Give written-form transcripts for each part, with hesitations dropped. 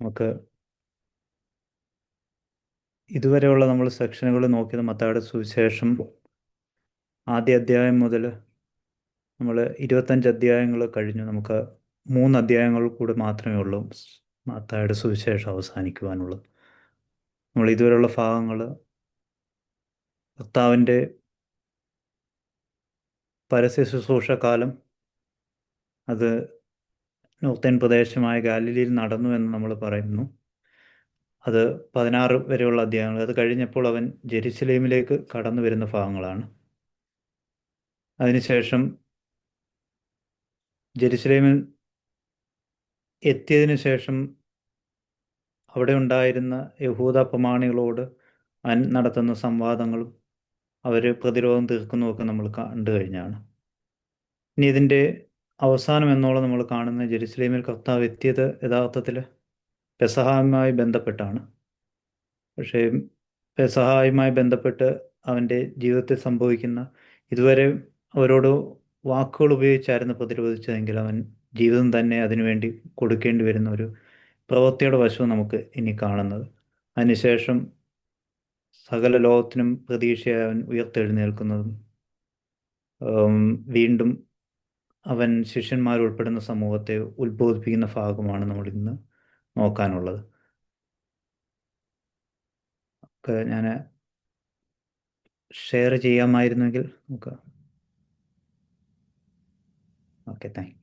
നമുക്ക് ഇതുവരെയുള്ള നമ്മൾ സെക്ഷനുകൾ നോക്കിയത് മത്തായിയുടെ സുവിശേഷം ആദ്യ അധ്യായം മുതൽ നമ്മൾ 25 അധ്യായങ്ങൾ കഴിഞ്ഞു. നമുക്ക് 3 അധ്യായങ്ങൾ കൂടെ മാത്രമേ ഉള്ളൂ മത്തായിയുടെ സുവിശേഷം അവസാനിക്കുവാനുള്ളത്. നമ്മൾ ഇതുവരെയുള്ള ഭാഗങ്ങൾ കർത്താവിൻ്റെ പരസ്യ ശുശ്രൂഷക്കാലം അത് നോർത്തേൺ പ്രദേശമായ ഗാലിലിയിൽ നടന്നു എന്ന് നമ്മൾ പറയുന്നു. അത് 16 വരെയുള്ള അധ്യായങ്ങൾ. അത് കഴിഞ്ഞപ്പോൾ അവൻ ജെരുസലേമിലേക്ക് കടന്നു വരുന്ന ഭാഗങ്ങളാണ്. അതിനുശേഷം ജെരുസലേമിൽ എത്തിയതിനു ശേഷം അവിടെ ഉണ്ടായിരുന്ന യഹൂദ പ്രമാണികളോട് നടത്തുന്ന സംവാദങ്ങളും അവർ പ്രതിരോധം തീർക്കുന്നതൊക്കെ നമ്മൾ കണ്ടു കഴിഞ്ഞാണ്. ഇനി ഇതിൻ്റെ അവസാനം എന്നോളം നമ്മൾ കാണുന്ന ജെരുസലേമിൽ കർത്താവ് എത്തിയത് യഥാർത്ഥത്തിൽ പെസഹായുമായി ബന്ധപ്പെട്ടാണ്. പക്ഷേ പെസഹായുമായി ബന്ധപ്പെട്ട് അവൻ്റെ ജീവിതത്തിൽ സംഭവിക്കുന്ന ഇതുവരെ അവരോട് വാക്കുകൾ ഉപയോഗിച്ചായിരുന്നു പ്രതിരോധിച്ചതെങ്കിൽ അവൻ ജീവിതം തന്നെ അതിനുവേണ്ടി കൊടുക്കേണ്ടി വരുന്ന ഒരു പ്രവൃത്തിയുടെ വശവും നമുക്ക് ഇനി കാണുന്നത്. അതിനുശേഷം സകല ലോകത്തിനും പ്രതീക്ഷയായി അവൻ ഉയർത്തെഴുന്നേൽക്കുന്നതും വീണ്ടും അവൻ ശിഷ്യന്മാരുൾപ്പെടുന്ന സമൂഹത്തെ ഉത്ബോധിപ്പിക്കുന്ന ഭാഗമാണ് നമ്മൾ ഇന്ന് നോക്കാനുള്ളത്. ഒക്കെ ഞാൻ ഷെയർ ചെയ്യാമായിരുന്നെങ്കിൽ നമുക്ക്. Okay, thank you.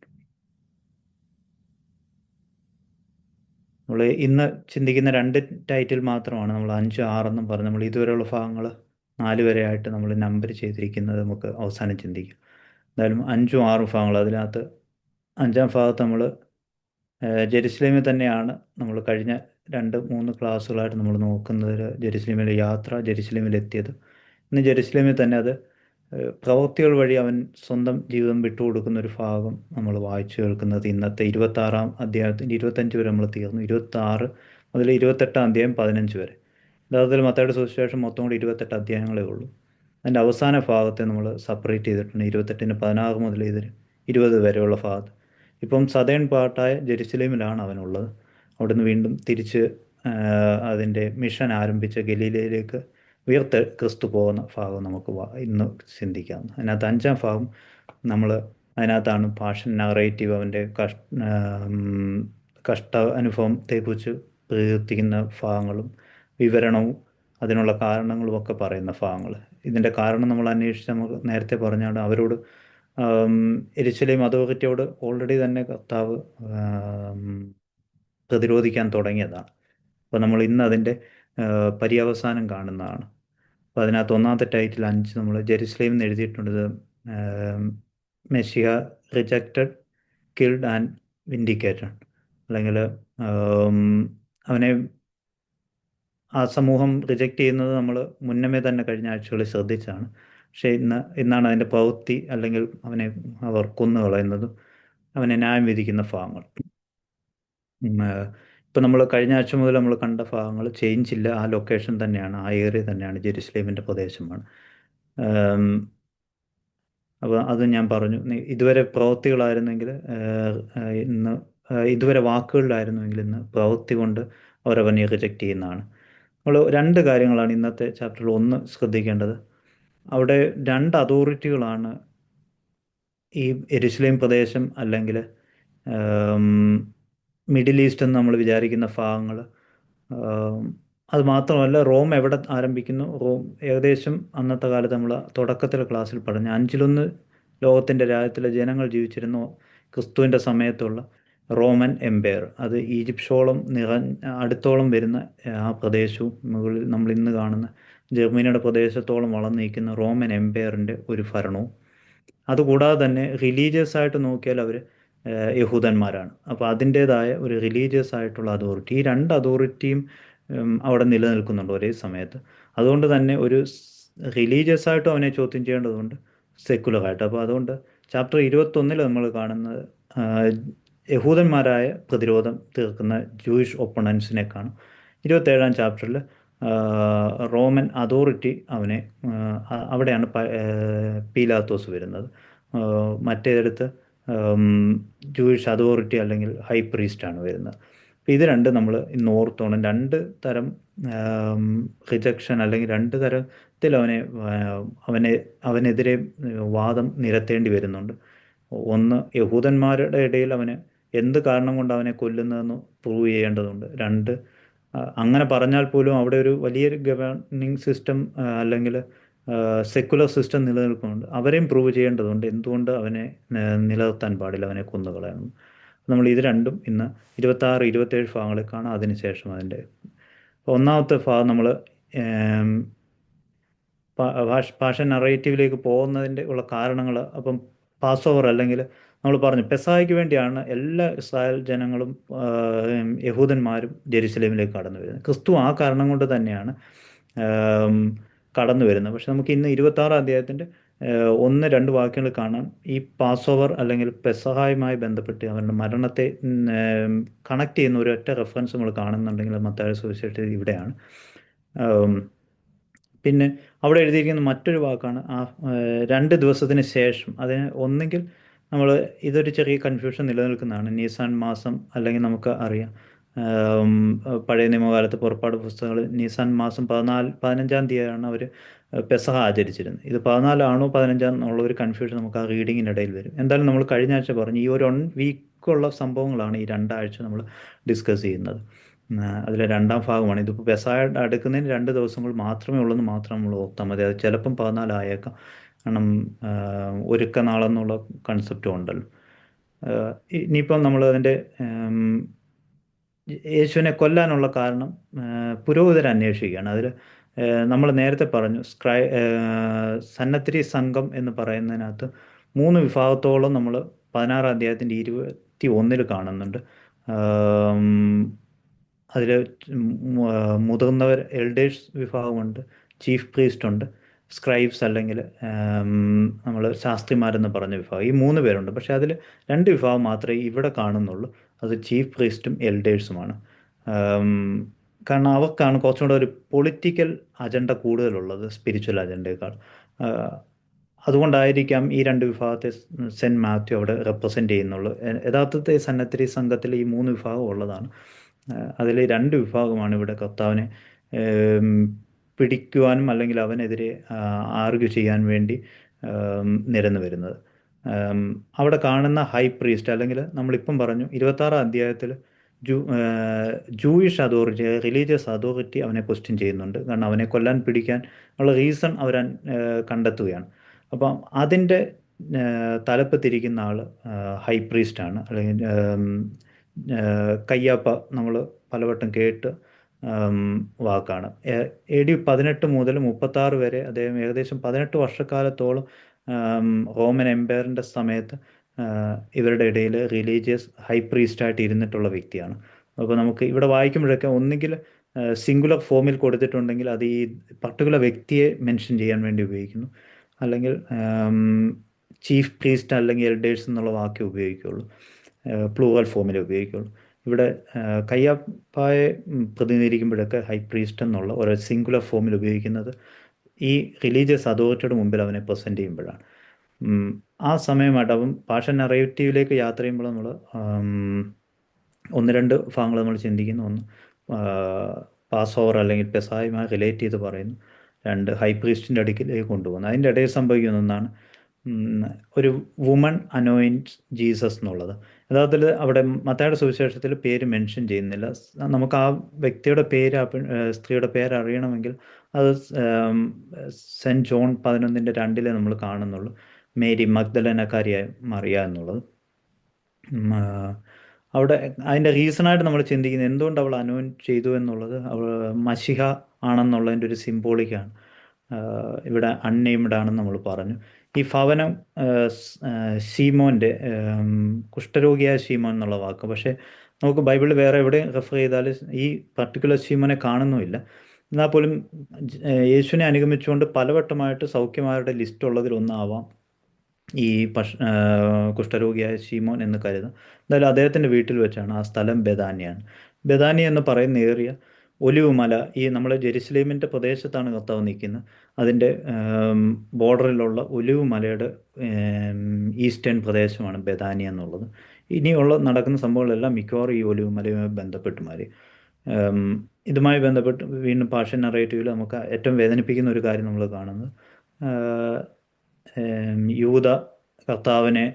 നമ്മൾ ഇന്ന് ചിന്തിക്കുന്ന 2 ടൈറ്റിൽ മാത്രമാണ്. നമ്മൾ 5, 6 എന്നും പറഞ്ഞ് നമ്മൾ ഇതുവരെയുള്ള ഭാഗങ്ങൾ 4 വരെയായിട്ട് നമ്മൾ നമ്പർ ചെയ്തിരിക്കുന്നത് നമുക്ക് അവസാനം ചിന്തിക്കാം. എന്തായാലും 5ഉം 6ഉം ഭാഗങ്ങൾ. അതിനകത്ത് 5ാം ഭാഗത്ത് നമ്മൾ ജെറുസലേമിൽ തന്നെയാണ് നമ്മൾ കഴിഞ്ഞ 2-3 ക്ലാസ്സുകളായിട്ട് നമ്മൾ നോക്കുന്നത്. ജെറുസലേമിലെ യാത്ര, ജെറുസലേമിലെത്തിയത്. ഇന്ന് ജെറുസലേമിൽ തന്നെ അത് പ്രവൃത്തികൾ വഴി അവൻ സ്വന്തം ജീവിതം വിട്ടുകൊടുക്കുന്ന ഒരു ഭാഗം നമ്മൾ വായിച്ചു കേൾക്കുന്നത്. ഇന്നത്തെ 26ാം അധ്യായത്തിൽ 25 വരെ നമ്മൾ തീർന്നു. 26 മുതൽ 28ാം അധ്യായം 15 വരെ. യഥാർത്ഥത്തിൽ മത്തായിയുടെ സുവിശേഷം മൊത്തം കൂടി 28 അധ്യായങ്ങളേ ഉള്ളൂ. അതിൻ്റെ അവസാന ഭാഗത്തെ നമ്മൾ സെപ്പറേറ്റ് ചെയ്തിട്ടുണ്ട്. 28-ന് 16 മുതൽ 20 വരെയുള്ള ഭാഗത്ത്. ഇപ്പം സദേൺ പാർട്ടായ ജെറുസലേമിലാണ് അവനുള്ളത്. അവിടുന്ന് വീണ്ടും തിരിച്ച് അതിൻ്റെ മിഷൻ ആരംഭിച്ച ഗലീലയിലേക്ക് ക്രിസ്തു പോകുന്ന ഭാഗം നമുക്ക് ഇന്ന് ചിന്തിക്കാം. അതിനകത്ത് 5ാം ഭാഗം നമ്മൾ അതിനകത്താണ് പാഷൻ നറേറ്റീവ്, അവൻ്റെ കഷ്ട അനുഭവത്തെക്കുറിച്ച് പ്രകീർത്തിക്കുന്ന ഭാഗങ്ങളും വിവരണവും അതിനുള്ള കാരണങ്ങളും ഒക്കെ പറയുന്ന ഭാഗങ്ങൾ. ഇതിൻ്റെ കാരണം നമ്മൾ അന്വേഷിച്ച് നമുക്ക് നേരത്തെ പറഞ്ഞാണ് അവരോട് യെരുശലേം അതോറിറ്റിയോട് ഓൾറെഡി തന്നെ കർത്താവ് പ്രതിരോധിക്കാൻ തുടങ്ങിയതാണ്. അപ്പോൾ നമ്മൾ ഇന്ന് അതിൻ്റെ പര്യവസാനം കാണുന്നതാണ്. അപ്പോൾ അതിനകത്ത് 1ാമത്തെ ടൈറ്റിൽ 5 നമ്മൾ ജെറുസലേം എന്ന് എഴുതിയിട്ടുണ്ട്. മെസ്സിഹ റിജക്റ്റഡ്, കിൽഡ് ആൻഡ് വിൻഡിക്കേറ്റഡ്. അല്ലെങ്കിൽ അവനെ ആ സമൂഹം റിജക്റ്റ് ചെയ്യുന്നത് നമ്മൾ മുന്നമേ തന്നെ കഴിഞ്ഞ ആഴ്ചകളിൽ ശ്രദ്ധിച്ചാണ്. പക്ഷേ ഇന്നാണ് അതിൻ്റെ പ്രവൃത്തി, അല്ലെങ്കിൽ അവനെ അവർ കൊന്നുകളയുന്നതും അവനെ ന്യായം വിധിക്കുന്ന ഭാഗങ്ങൾ. ഇപ്പം നമ്മൾ കഴിഞ്ഞ ആഴ്ച മുതൽ നമ്മൾ കണ്ട ഭാഗങ്ങൾ ചേഞ്ച് ഇല്ല. ആ ലൊക്കേഷൻ തന്നെയാണ്, ആ ഏരിയ തന്നെയാണ്, ജെറുസലേമിൻ്റെ പ്രദേശമാണ്. അപ്പോൾ അത് ഞാൻ പറഞ്ഞു. ഇതുവരെ പ്രവൃത്തികളായിരുന്നെങ്കിൽ ഇന്ന്, ഇതുവരെ വാക്കുകളിലായിരുന്നുവെങ്കിൽ ഇന്ന് പ്രവൃത്തി കൊണ്ട് അവരവനെ റിജക്റ്റ് ചെയ്യുന്നതാണ്. നമ്മൾ 2 കാര്യങ്ങളാണ് ഇന്നത്തെ ചാപ്റ്ററിൽ ഒന്ന് ശ്രദ്ധിക്കേണ്ടത്. അവിടെ 2 അതോറിറ്റികളാണ് ഈ യെരുശലേം പ്രദേശം, അല്ലെങ്കിൽ മിഡിൽ ഈസ്റ്റ് എന്ന് നമ്മൾ വിചാരിക്കുന്ന ഭാഗങ്ങൾ. അത് മാത്രമല്ല, റോം എവിടെ ആരംഭിക്കുന്നു, റോം ഏകദേശം അന്നത്തെ കാലത്ത് നമ്മൾ തുടക്കത്തിലെ ക്ലാസ്സിൽ പറഞ്ഞ 5-1 ലോകത്തിൻ്റെ രാജ്യത്തിലെ ജനങ്ങൾ ജീവിച്ചിരുന്നു ക്രിസ്തുവിൻ്റെ സമയത്തുള്ള റോമൻ എംപയർ. അത് ഈജിപ്ഷോളം അടുത്തോളം വരുന്ന ആ പ്രദേശവും മുകളിൽ നമ്മൾ ഇന്ന് കാണുന്ന ജർമ്മനിയുടെ പ്രദേശത്തോളം വളർന്നു നിൽക്കുന്ന റോമൻ എംപയറിൻ്റെ ഒരു ഭരണവും. അതുകൂടാതെ തന്നെ റിലീജിയസ് ആയിട്ട് നോക്കിയാൽ അവർ യഹൂദന്മാരാണ്. അപ്പോൾ അതിൻ്റേതായ ഒരു റിലീജിയസ് ആയിട്ടുള്ള അതോറിറ്റി, ഈ 2 അതോറിറ്റിയും അവിടെ നിലനിൽക്കുന്നുണ്ട് ഒരേ സമയത്ത്. അതുകൊണ്ട് തന്നെ ഒരു റിലീജിയസ് ആയിട്ടും അവനെ ചോദ്യം ചെയ്യേണ്ടതുണ്ട്, സെക്കുലറായിട്ട്. അപ്പോൾ അതുകൊണ്ട് ചാപ്റ്റർ 21 നമ്മൾ കാണുന്നത് യഹൂദന്മാരായ പ്രതിരോധം തീർക്കുന്ന ജൂയിഷ് ഒപ്പണൻസിനെ കാണും. 27ാം ചാപ്റ്ററിൽ റോമൻ അതോറിറ്റി അവനെ, അവിടെയാണ് പീലാത്തോസ് വരുന്നത്. മറ്റേടത്ത് ജൂയിഷ് അതോറിറ്റി അല്ലെങ്കിൽ ഹൈ പ്രീസ്റ്റാണ് വരുന്നത്. അപ്പോൾ ഇത് രണ്ട് നമ്മൾ ഇന്ന് ഓർത്തോണം. രണ്ട് തരം റിജക്ഷൻ അല്ലെങ്കിൽ രണ്ട് തരത്തിൽ അവനെ അവനെതിരെ വാദം നിരത്തേണ്ടി വരുന്നുണ്ട്. ഒന്ന്, യഹൂദന്മാരുടെ ഇടയിൽ അവന് എന്ത് കാരണം കൊണ്ട് അവനെ കൊല്ലുന്നതെന്ന് പ്രൂവ് ചെയ്യേണ്ടതുണ്ട്. രണ്ട്, അങ്ങനെ പറഞ്ഞാൽ പോലും അവിടെ ഒരു വലിയൊരു ഗവേണിംഗ് സിസ്റ്റം അല്ലെങ്കിൽ സെക്കുലർ സിസ്റ്റം നിലനിൽക്കുന്നുണ്ട്. അവരെയും പ്രൂവ് ചെയ്യേണ്ടതുണ്ട് എന്തുകൊണ്ട് അവനെ നിലനിർത്താൻ പാടില്ല, അവനെ കൊന്നുകളയണം. നമ്മൾ ഇത് രണ്ടും ഇന്ന് 26, 27 ഭാഗങ്ങളിൽ കാണാം. അതിനുശേഷം അതിൻ്റെ ഒന്നാമത്തെ ഭാഗം നമ്മൾ ഭാഷ നറേറ്റീവിലേക്ക് പോകുന്നതിൻ്റെ ഉള്ള കാരണങ്ങൾ. അപ്പം പാസ് ഓവർ അല്ലെങ്കിൽ നമ്മൾ പറഞ്ഞു പെസഹായ്ക്ക് വേണ്ടിയാണ് എല്ലാ ഇസ്രായേൽ ജനങ്ങളും യഹൂദന്മാരും ജെറുസലേമിലേക്ക് കടന്നു വരുന്നത്. ക്രിസ്തു ആ കാരണം കൊണ്ട് തന്നെയാണ് ആം, കടന്നു വരുന്നത്. പക്ഷെ നമുക്ക് ഇന്ന് 26 അധ്യായത്തിൻ്റെ 1-2 വാക്യങ്ങൾ കാണാം. ഈ പാസ് ഓവർ അല്ലെങ്കിൽ പെസഹായുമായി ബന്ധപ്പെട്ട് അവരുടെ മരണത്തെ കണക്ട് ചെയ്യുന്ന ഒരൊറ്റ റെഫറൻസ് നമ്മൾ കാണുന്നുണ്ടെങ്കിൽ മത്തായി സുവിശേഷത്തിൽ ഇവിടെയാണ്. പിന്നെ അവിടെ എഴുതിയിരിക്കുന്ന മറ്റൊരു വാക്കാണ് 2 ദിവസത്തിന് ശേഷം. അതിന് ഒന്നെങ്കിൽ നമ്മൾ ഇതൊരു ചെറിയ കൺഫ്യൂഷൻ നിലനിൽക്കുന്നതാണ്. നീസാൻ മാസം അല്ലെങ്കിൽ നമുക്ക് അറിയാം ആം, പഴയ നിയമകാലത്ത് പുറപ്പാട് പുസ്തകങ്ങൾ നീസാൻ മാസം 15-ാം തീയതിയാണ് അവർ പെസഹ ആചരിച്ചിരുന്നത്. ഇത് 14 15 എന്നുള്ള ഒരു കൺഫ്യൂഷൻ നമുക്ക് ആ റീഡിങ്ങിനിടയിൽ വരും. എന്തായാലും നമ്മൾ കഴിഞ്ഞ ആഴ്ച പറഞ്ഞു ഈ ഒരു 1 വീക്കുള്ള സംഭവങ്ങളാണ് ഈ രണ്ടാഴ്ച നമ്മൾ ഡിസ്കസ് ചെയ്യുന്നത്. അതിലെ രണ്ടാം ഭാഗമാണ്. ഇതിപ്പോൾ പെസഹ അടുക്കുന്നതിന് 2 ദിവസങ്ങൾ മാത്രമേ ഉള്ളെന്ന് മാത്രം നമ്മൾ ഓർത്താൽ മതി. അത് ചിലപ്പം 14 ആയേക്കാം. കാരണം ഒരുക്ക നാളെന്നുള്ള കൺസെപ്റ്റും ഉണ്ടല്ലോ. ഇനിയിപ്പം നമ്മൾ അതിൻ്റെ യേശുവിനെ കൊല്ലാനുള്ള കാരണം പുരോഹിതർ അന്വേഷിക്കുകയാണ്. അതിൽ നമ്മൾ നേരത്തെ പറഞ്ഞു സന്നദ്ധി സംഘം എന്ന് പറയുന്നതിനകത്ത് 3 വിഭാഗത്തോളം നമ്മൾ 16 അധ്യായത്തിൻ്റെ 21 കാണുന്നുണ്ട്. അതിൽ മുതിർന്നവർ എൽഡേഴ്സ് വിഭാഗമുണ്ട്, ചീഫ് പ്രീസ്റ്റ് ഉണ്ട്, സ്ക്രൈബ്സ് അല്ലെങ്കിൽ നമ്മൾ ശാസ്ത്രിമാരെന്ന് പറഞ്ഞ വിഭാഗം. ഈ 3 പേരുണ്ട്. പക്ഷേ അതിൽ 2 വിഭാഗം മാത്രമേ ഇവിടെ കാണുന്നുള്ളൂ. അത് ചീഫ് പ്രീസ്റ്റും എൽഡേഴ്സുമാണ്. കാരണം അവർക്കാണ് കുറച്ചും കൂടെ ഒരു പൊളിറ്റിക്കൽ അജണ്ട കൂടുതലുള്ളത് സ്പിരിച്വൽ അജണ്ടയേക്കാൾ. അതുകൊണ്ടായിരിക്കാം ഈ 2 വിഭാഗത്തെ സെൻറ്റ് മാത്യു അവിടെ റെപ്രസെൻ്റ് ചെയ്യുന്നുള്ളൂ. യഥാർത്ഥത്തെ സന്നദ്ധി സംഘത്തിൽ ഈ 3 വിഭാഗം ഉള്ളതാണ്. അതിൽ 2 വിഭാഗമാണ് ഇവിടെ കർത്താവിനെ പിടിക്കുവാനും അല്ലെങ്കിൽ അവനെതിരെ ആർഗ്യൂ ചെയ്യാൻ വേണ്ടി നിരന്നു വരുന്നത്. അവിടെ കാണുന്ന ഹൈ പ്രീസ്റ്റ് അല്ലെങ്കിൽ നമ്മളിപ്പം പറഞ്ഞു 26 അധ്യായത്തിൽ ജൂയിഷ് അതോറിറ്റി, റിലീജിയസ് അതോറിറ്റി അവനെ ക്വസ്റ്റ്യൻ ചെയ്യുന്നുണ്ട്. കാരണം അവനെ കൊല്ലാൻ പിടിക്കാൻ ഉള്ള റീസൺ അവർ കണ്ടെത്തുകയാണ്. അപ്പം അതിൻ്റെ തലപ്പത്തിരിക്കുന്ന ആൾ ഹൈ പ്രീസ്റ്റാണ്. അല്ലെങ്കിൽ കയ്യാപ്പ നമ്മൾ പലവട്ടം കേട്ട് വാക്കാണ്. AD 18 മുതൽ 36 വരെ അദ്ദേഹം ഏകദേശം 18 വർഷക്കാലത്തോളം റോമൻ എംപയറിൻ്റെ സമയത്ത് ഇവരുടെ ഇടയിൽ റിലീജിയസ് ഹൈ പ്രീസ്റ്റായിട്ട് ഇരുന്നിട്ടുള്ള വ്യക്തിയാണ്. അപ്പോൾ നമുക്ക് ഇവിടെ വായിക്കുമ്പോഴൊക്കെ ഒന്നുകിൽ സിംഗുലർ ഫോമിൽ കൊടുത്തിട്ടുണ്ടെങ്കിൽ അത് ഈ പർട്ടിക്കുലർ വ്യക്തിയെ മെൻഷൻ ചെയ്യാൻ വേണ്ടി ഉപയോഗിക്കുന്നു, അല്ലെങ്കിൽ ചീഫ് പ്രീസ്റ്റ് അല്ലെങ്കിൽ എൽഡേഴ്സ് എന്നുള്ള വാക്കേ ഉപയോഗിക്കുകയുള്ളൂ, പ്ലൂറൽ ഫോമിലേ ഉപയോഗിക്കുകയുള്ളൂ. ഇവിടെ കയ്യാപ്പായെ പ്രതിനിധീകരിക്കുമ്പോഴൊക്കെ ഹൈ പ്രീസ്റ്റ് എന്നുള്ള ഒരു സിംഗുലർ ഫോമിൽ ഉപയോഗിക്കുന്നത് ഈ റിലീജിയസ് അതോറിറ്റിയുടെ മുമ്പിൽ അവനെ പ്രസൻറ്റ് ചെയ്യുമ്പോഴാണ്. ആ സമയമായിട്ട് അവൻ ഭാഷ നറേറ്റീവിലേക്ക് യാത്ര ചെയ്യുമ്പോൾ നമ്മൾ 1-2 ഭാഗങ്ങൾ നമ്മൾ ചിന്തിക്കുന്നു. ഒന്ന്, പാസ് ഓവർ അല്ലെങ്കിൽ പെസഹായുമായി റിലേറ്റ് ചെയ്ത് പറയുന്നു. 2, ഹൈ പ്രീസ്റ്റിൻ്റെ അടുക്കിലേക്ക് കൊണ്ടുപോകുന്നു. അതിൻ്റെ ഇടയിൽ സംഭവിക്കുന്ന ഒന്നാണ് ഒരു വുമൺ അനോയിൻറ്റ് ജീസസ് എന്നുള്ളത്. യഥാർത്ഥത്തിൽ അവിടെ മത്തായിയുടെ സുവിശേഷത്തിൽ പേര് മെൻഷൻ ചെയ്യുന്നില്ല. നമുക്ക് ആ വ്യക്തിയുടെ പേര്, സ്ത്രീയുടെ പേര് അറിയണമെങ്കിൽ അത് സെൻറ്റ് ജോൺ 11:2 നമ്മൾ കാണുന്നുള്ളൂ. മേരി മഗ്ദലനക്കാരിയായ മറിയ എന്നുള്ളത്. അവിടെ അതിൻ്റെ റീസണായിട്ട് നമ്മൾ ചിന്തിക്കുന്നത് എന്തുകൊണ്ട് അവൾ അനോയിൻറ്റ് ചെയ്തു എന്നുള്ളത് അവൾ മശിഹ ആണെന്നുള്ളതിൻ്റെ ഒരു സിംബോളിക്കാണ്. ഇവിടെ അൺനെയിംഡ് ആണെന്ന് നമ്മൾ പറഞ്ഞു. ഈ ഭവനം ശീമോൻ്റെ, കുഷ്ഠരോഗിയായ ശീമോൻ എന്നുള്ള വാക്ക്, പക്ഷേ നമുക്ക് ബൈബിളിൽ വേറെ എവിടെ റെഫർ ചെയ്താൽ ഈ പർട്ടിക്കുലർ ശീമോനെ കാണുന്നുമില്ല. എന്നാൽ പോലും യേശുവിനെ അനുഗമിച്ചുകൊണ്ട് പലവട്ടമായിട്ട് സൗഖ്യമാരുടെ ലിസ്റ്റ് ഉള്ളതിലൊന്നാവാം ഈ കുഷ്ഠരോഗിയായ ശീമോൻ എന്ന് കരുതാം. എന്തായാലും അദ്ദേഹത്തിൻ്റെ വീട്ടിൽ വെച്ചാണ്. ആ സ്ഥലം ബെഥാനിയാണ്. ബെഥാനി എന്ന് പറയുന്ന ഏറിയ ഒലിവ് മല, ഈ നമ്മൾ ജെറുസലേമിൻ്റെ പ്രദേശത്താണ് കർത്താവ് നിൽക്കുന്നത്. അതിൻ്റെ ബോർഡറിലുള്ള ഒലിവ് മലയുടെ ഈസ്റ്റേൺ പ്രദേശമാണ് ബെഥാനി എന്നുള്ളത്. ഇനിയുള്ള നടക്കുന്ന സംഭവങ്ങളെല്ലാം മിക്കവാറും ഈ ഒലിവുമലയുമായി ബന്ധപ്പെട്ട് മാറി. ഉം, ഇതുമായി ബന്ധപ്പെട്ട് വീണ്ടും പാഷൻ നറേറ്റീവിൽ നമുക്ക് ഏറ്റവും വേദനിപ്പിക്കുന്ന ഒരു കാര്യം നമ്മൾ കാണുന്നത്, ആഹ്, യൂദ കർത്താവിനെ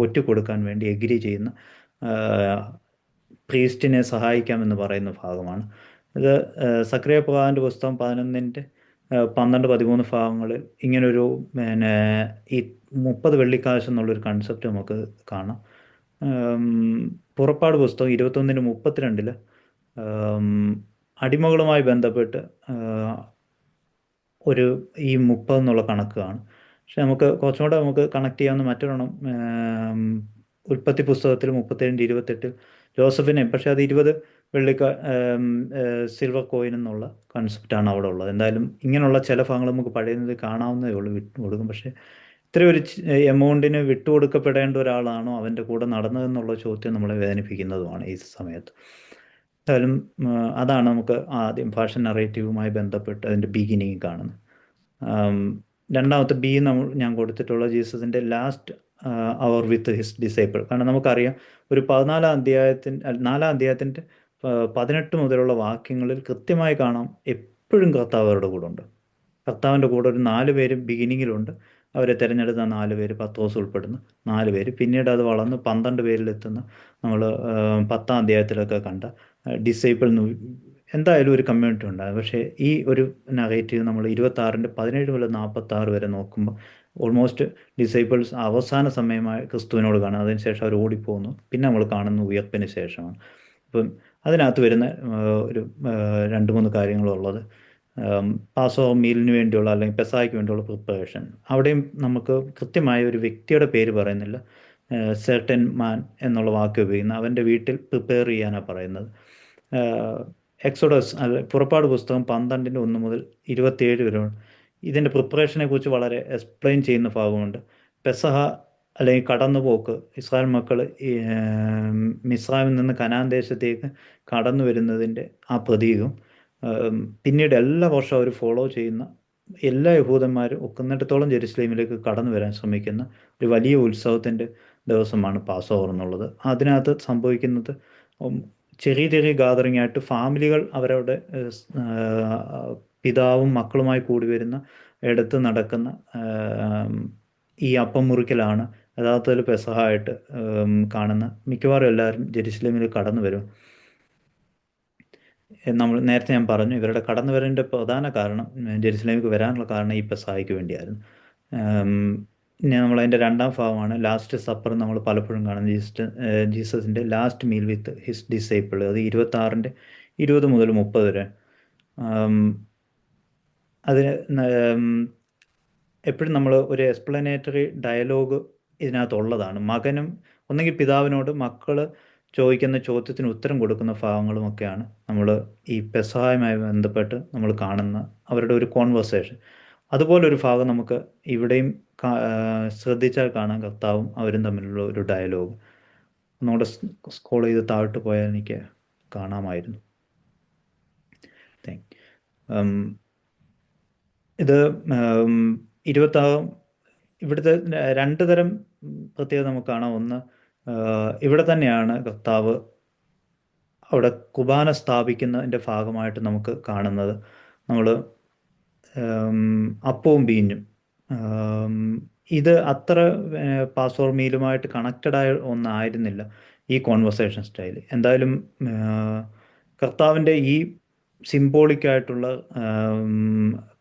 ഒറ്റുകൊടുക്കാൻ വേണ്ടി എഗ്രി ചെയ്യുന്ന പ്രീസ്റ്റിനെ സഹായിക്കാമെന്ന് പറയുന്ന ഭാഗമാണ് ഇത്. സക്രിയ പ്രവാചകന്റെ പുസ്തകം 11-ന്റെ 12-13 ഭാഗങ്ങളിൽ ഇങ്ങനൊരു പിന്നെ ഈ 30 വെള്ളിക്കാശ് എന്നുള്ളൊരു കൺസെപ്റ്റ് നമുക്ക് കാണാം. ഉം, പുറപ്പാട് പുസ്തകം 21-32 അടിമകളുമായി ബന്ധപ്പെട്ട് ഒരു ഈ 30 എന്നുള്ള കണക്കാണ്. പക്ഷെ നമുക്ക് കുറച്ചും കൂടെ നമുക്ക് കണക്ട് ചെയ്യാവുന്ന മറ്റൊരെണ്ണം, ഉൽപ്പത്തി പുസ്തകത്തിൽ 37-28 ജോസഫിനെ, പക്ഷെ അത് 20 വെള്ളിക്ക സിൽവർ കോയിൻ എന്നുള്ള കൺസെപ്റ്റാണ് അവിടെ ഉള്ളത്. എന്തായാലും ഇങ്ങനെയുള്ള ചില ഭാഗങ്ങൾ നമുക്ക് പഴയ നിയമത്തിൽ കാണാവുന്നതേ ഉള്ളൂ, വിട്ടുകൊടുക്കും. പക്ഷേ ഇത്രയും ഒരു എമൗണ്ടിന് വിട്ടുകൊടുക്കപ്പെടേണ്ട ഒരാളാണോ അവൻ്റെ കൂടെ നടന്നതെന്നുള്ള ചോദ്യം നമ്മളെ വേദനിപ്പിക്കുന്നതുമാണ് ഈ സമയത്ത്. എന്തായാലും അതാണ് നമുക്ക് ആദ്യം ഫാഷൻ നറേറ്റീവുമായി ബന്ധപ്പെട്ട് അതിൻ്റെ ബിഗിനിങ് കാണുന്നത്. ആം, രണ്ടാമത്തെ ബി ഞാൻ കൊടുത്തിട്ടുള്ള ജീസസിൻ്റെ last hour with his disciple. കാരണം നമുക്കറിയാം ഒരു 4-ാം അധ്യായത്തിൻ്റെ 18 മുതലുള്ള വാക്യങ്ങളിൽ കൃത്യമായി കാണാം എപ്പോഴും കർത്താവ് അവരുടെ കൂടെ ഉണ്ട്. കർത്താവിൻ്റെ കൂടെ ഒരു 4 പേര് ബിഗിനിങ്ങിലുണ്ട്. അവരെ തിരഞ്ഞെടുത്ത 4 പേര്, പത്രോസ് ഉൾപ്പെടുന്ന 4 പേര്. പിന്നീട് അത് വളർന്ന് 12 പേരിലെത്തുന്ന നമ്മൾ 10-ാം അധ്യായത്തിലൊക്കെ കണ്ട ഡിസൈപ്പിൾ എന്തായാലും ഒരു കമ്മ്യൂണിറ്റി ഉണ്ടാകും. പക്ഷേ ഈ ഒരു നറേറ്റീവ് നമ്മൾ 26-ന്റെ 17 മുതൽ 46 വരെ നോക്കുമ്പോൾ ഓൾമോസ്റ്റ് ഡിസൈപ്പിൾസ് അവസാന സമയമായി ക്രിസ്തുവിനോട് കാണും. അതിനുശേഷം അവർ ഓടിപ്പോകുന്നു. പിന്നെ നമ്മൾ കാണുന്ന ഉയർപ്പിന് ശേഷമാണ്. അപ്പം അതിനകത്ത് വരുന്ന ഒരു 2-3 കാര്യങ്ങളുള്ളത്, പാസ് ഓവർ മീലിന് വേണ്ടിയുള്ള അല്ലെങ്കിൽ പെസായ്ക്ക് വേണ്ടിയുള്ള പ്രിപ്പറേഷൻ. അവിടെയും നമുക്ക് കൃത്യമായ ഒരു വ്യക്തിയുടെ പേര് പറയുന്നില്ല. സെർട്ടൻ മാൻ എന്നുള്ള വാക്ക് ഉപയോഗിക്കുന്ന അവൻ്റെ വീട്ടിൽ പ്രിപ്പയർ ചെയ്യാനാണ് പറയുന്നത്. എക്സോഡസ് അല്ല പുറപ്പാട് പുസ്തകം 12-ന്റെ 1 മുതൽ 27 വരെ ഇതിൻ്റെ പ്രിപ്പറേഷനെ കുറിച്ച് വളരെ എക്സ്പ്ലെയിൻ ചെയ്യുന്ന ഭാഗമുണ്ട്. പെസഹ അല്ലെങ്കിൽ കടന്നുപോക്ക്, ഇസ്രായേൽ മക്കൾ മിസ്രൈമിൽ നിന്ന് കനാൻ ദേശത്തേക്ക് കടന്നു വരുന്നതിൻ്റെ ആ പ്രതീകം, പിന്നീട് എല്ലാ വർഷവും അവർ ഫോളോ ചെയ്യുന്ന എല്ലാ യഹൂദന്മാരും ഒക്കുന്നിടത്തോളം ജെറുസലേമിലേക്ക് കടന്നു വരാൻ ശ്രമിക്കുന്ന ഒരു വലിയ ഉത്സവത്തിൻ്റെ ദിവസമാണ് പാസ് ഓവർ എന്നുള്ളത്. അതിനകത്ത് സംഭവിക്കുന്നത് ചെറിയ ചെറിയ ഗാദറിംഗ് ആയിട്ട് ഫാമിലികൾ അവരവരുടെ പിതാവും മക്കളുമായി കൂടി വരുന്ന ഇടത്ത് നടക്കുന്ന ഈ അപ്പം മുറിക്കലാണ് യഥാർത്ഥത്തിൽ പെസഹായിട്ട് കാണുന്ന. മിക്കവാറും എല്ലാവരും ജെറുസലേമിൽ കടന്നു വരും. നമ്മൾ നേരത്തെ ഞാൻ പറഞ്ഞു ഇവരുടെ കടന്നു വരേണ്ട പ്രധാന കാരണം, ജെറുസലേമിലേക്ക് വരാനുള്ള കാരണം ഈ പെസഹായ്ക്ക് വേണ്ടിയായിരുന്നു. ഇനി നമ്മളതിൻ്റെ 2-ാം ഭാഗമാണ് ലാസ്റ്റ് സപ്പർ. നമ്മൾ പലപ്പോഴും കാണുന്നത് ജീസസിൻ്റെ last meal with his disciple. അത് 26-ന്റെ 20 മുതൽ 30 വരെ. അതിന് എപ്പോഴും നമ്മൾ ഒരു എക്സ്പ്ലനേറ്ററി ഡയലോഗ് ഇതിനകത്തുള്ളതാണ്. മകനും ഒന്നെങ്കിൽ പിതാവിനോട് മക്കൾ ചോദിക്കുന്ന ചോദ്യത്തിന് ഉത്തരം കൊടുക്കുന്ന ഭാഗങ്ങളുമൊക്കെയാണ് നമ്മൾ ഈ പെസഹായുമായി ബന്ധപ്പെട്ട് നമ്മൾ കാണുന്ന അവരുടെ ഒരു കോൺവെർസേഷൻ. അതുപോലൊരു ഭാഗം നമുക്ക് ഇവിടെയും ശ്രദ്ധിച്ചാൽ കാണാം, കർത്താവും അവരും തമ്മിലുള്ള ഒരു ഡയലോഗ്. ഒന്നുകൂടെ സ്ക്രോൾ ചെയ്ത് താഴോട്ട് പോയാൽ എനിക്ക് കാണാമായിരുന്നു. ഇത് 26 ഇവിടുത്തെ 2 തരം പ്രത്യേകത നമുക്ക് കാണാം. ഒന്ന്, ഇവിടെ തന്നെയാണ് കർത്താവ് അവിടെ കുർബാന സ്ഥാപിക്കുന്നതിൻ്റെ ഭാഗമായിട്ട് നമുക്ക് കാണുന്നത്. നമ്മൾ അപ്പവും വീഞ്ഞും ഇത് അത്ര പാസ് ഓവർ മീലുമായിട്ട് കണക്റ്റഡായ ഒന്നായിരുന്നില്ല ഈ കോൺവെർസേഷൻ സ്റ്റൈൽ. എന്തായാലും കർത്താവിൻ്റെ ഈ സിംബോളിക്കായിട്ടുള്ള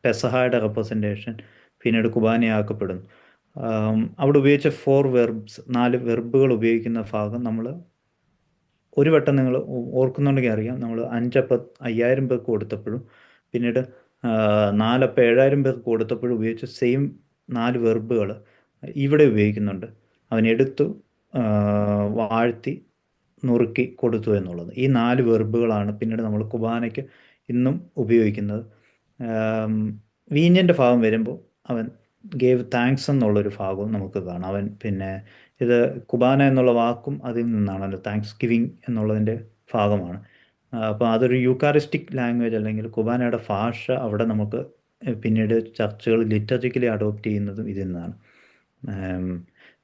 പെസഹായുടെ റെപ്രസെൻറ്റേഷൻ പിന്നീട് കുർബാനയാക്കപ്പെടുന്നു. അവിടെ ഉപയോഗിച്ച 4 വെർബ്സ്, 4 വെർബുകൾ ഉപയോഗിക്കുന്ന ഭാഗം നമ്മൾ ഒരു വട്ടം നിങ്ങൾ ഓർക്കുന്നുണ്ടെങ്കിൽ അറിയാം. നമ്മൾ 5 അപ്പം 5000 പേർക്ക് കൊടുത്തപ്പോഴും പിന്നീട് 4 അപ്പം 7000 പേർക്ക് കൊടുത്തപ്പോഴും ഉപയോഗിച്ച സെയിം 4 വെർബുകൾ ഇവിടെ ഉപയോഗിക്കുന്നുണ്ട്. അവൻ എടുത്തു, വാഴ്ത്തി, നുറുക്കി കൊടുത്തു എന്നുള്ളത്. ഈ 4 വെർബുകളാണ് പിന്നീട് നമ്മൾ കുർബാനയ്ക്ക് ഇന്നും ഉപയോഗിക്കുന്നത്. വീഞ്ഞിൻ്റെ ഭാഗം വരുമ്പോൾ അവൻ ഗേവ് താങ്ക്സ് എന്നുള്ളൊരു ഭാഗവും നമുക്ക് കാണാം. അവൻ പിന്നെ ഇത് കുർബാന എന്നുള്ള വാക്കും അതിൽ നിന്നാണല്ലോ, താങ്ക്സ് ഗിവിങ് എന്നുള്ളതിൻ്റെ ഭാഗമാണ്. അപ്പോൾ അതൊരു യൂക്കാരിസ്റ്റിക് ലാംഗ്വേജ് അല്ലെങ്കിൽ കുർബാനയുടെ ഭാഷ അവിടെ നമുക്ക് പിന്നീട് ചർച്ചുകൾ ലിറ്റർജിക്കലി അഡോപ്റ്റ് ചെയ്യുന്നതും ഇതിൽ നിന്നാണ്.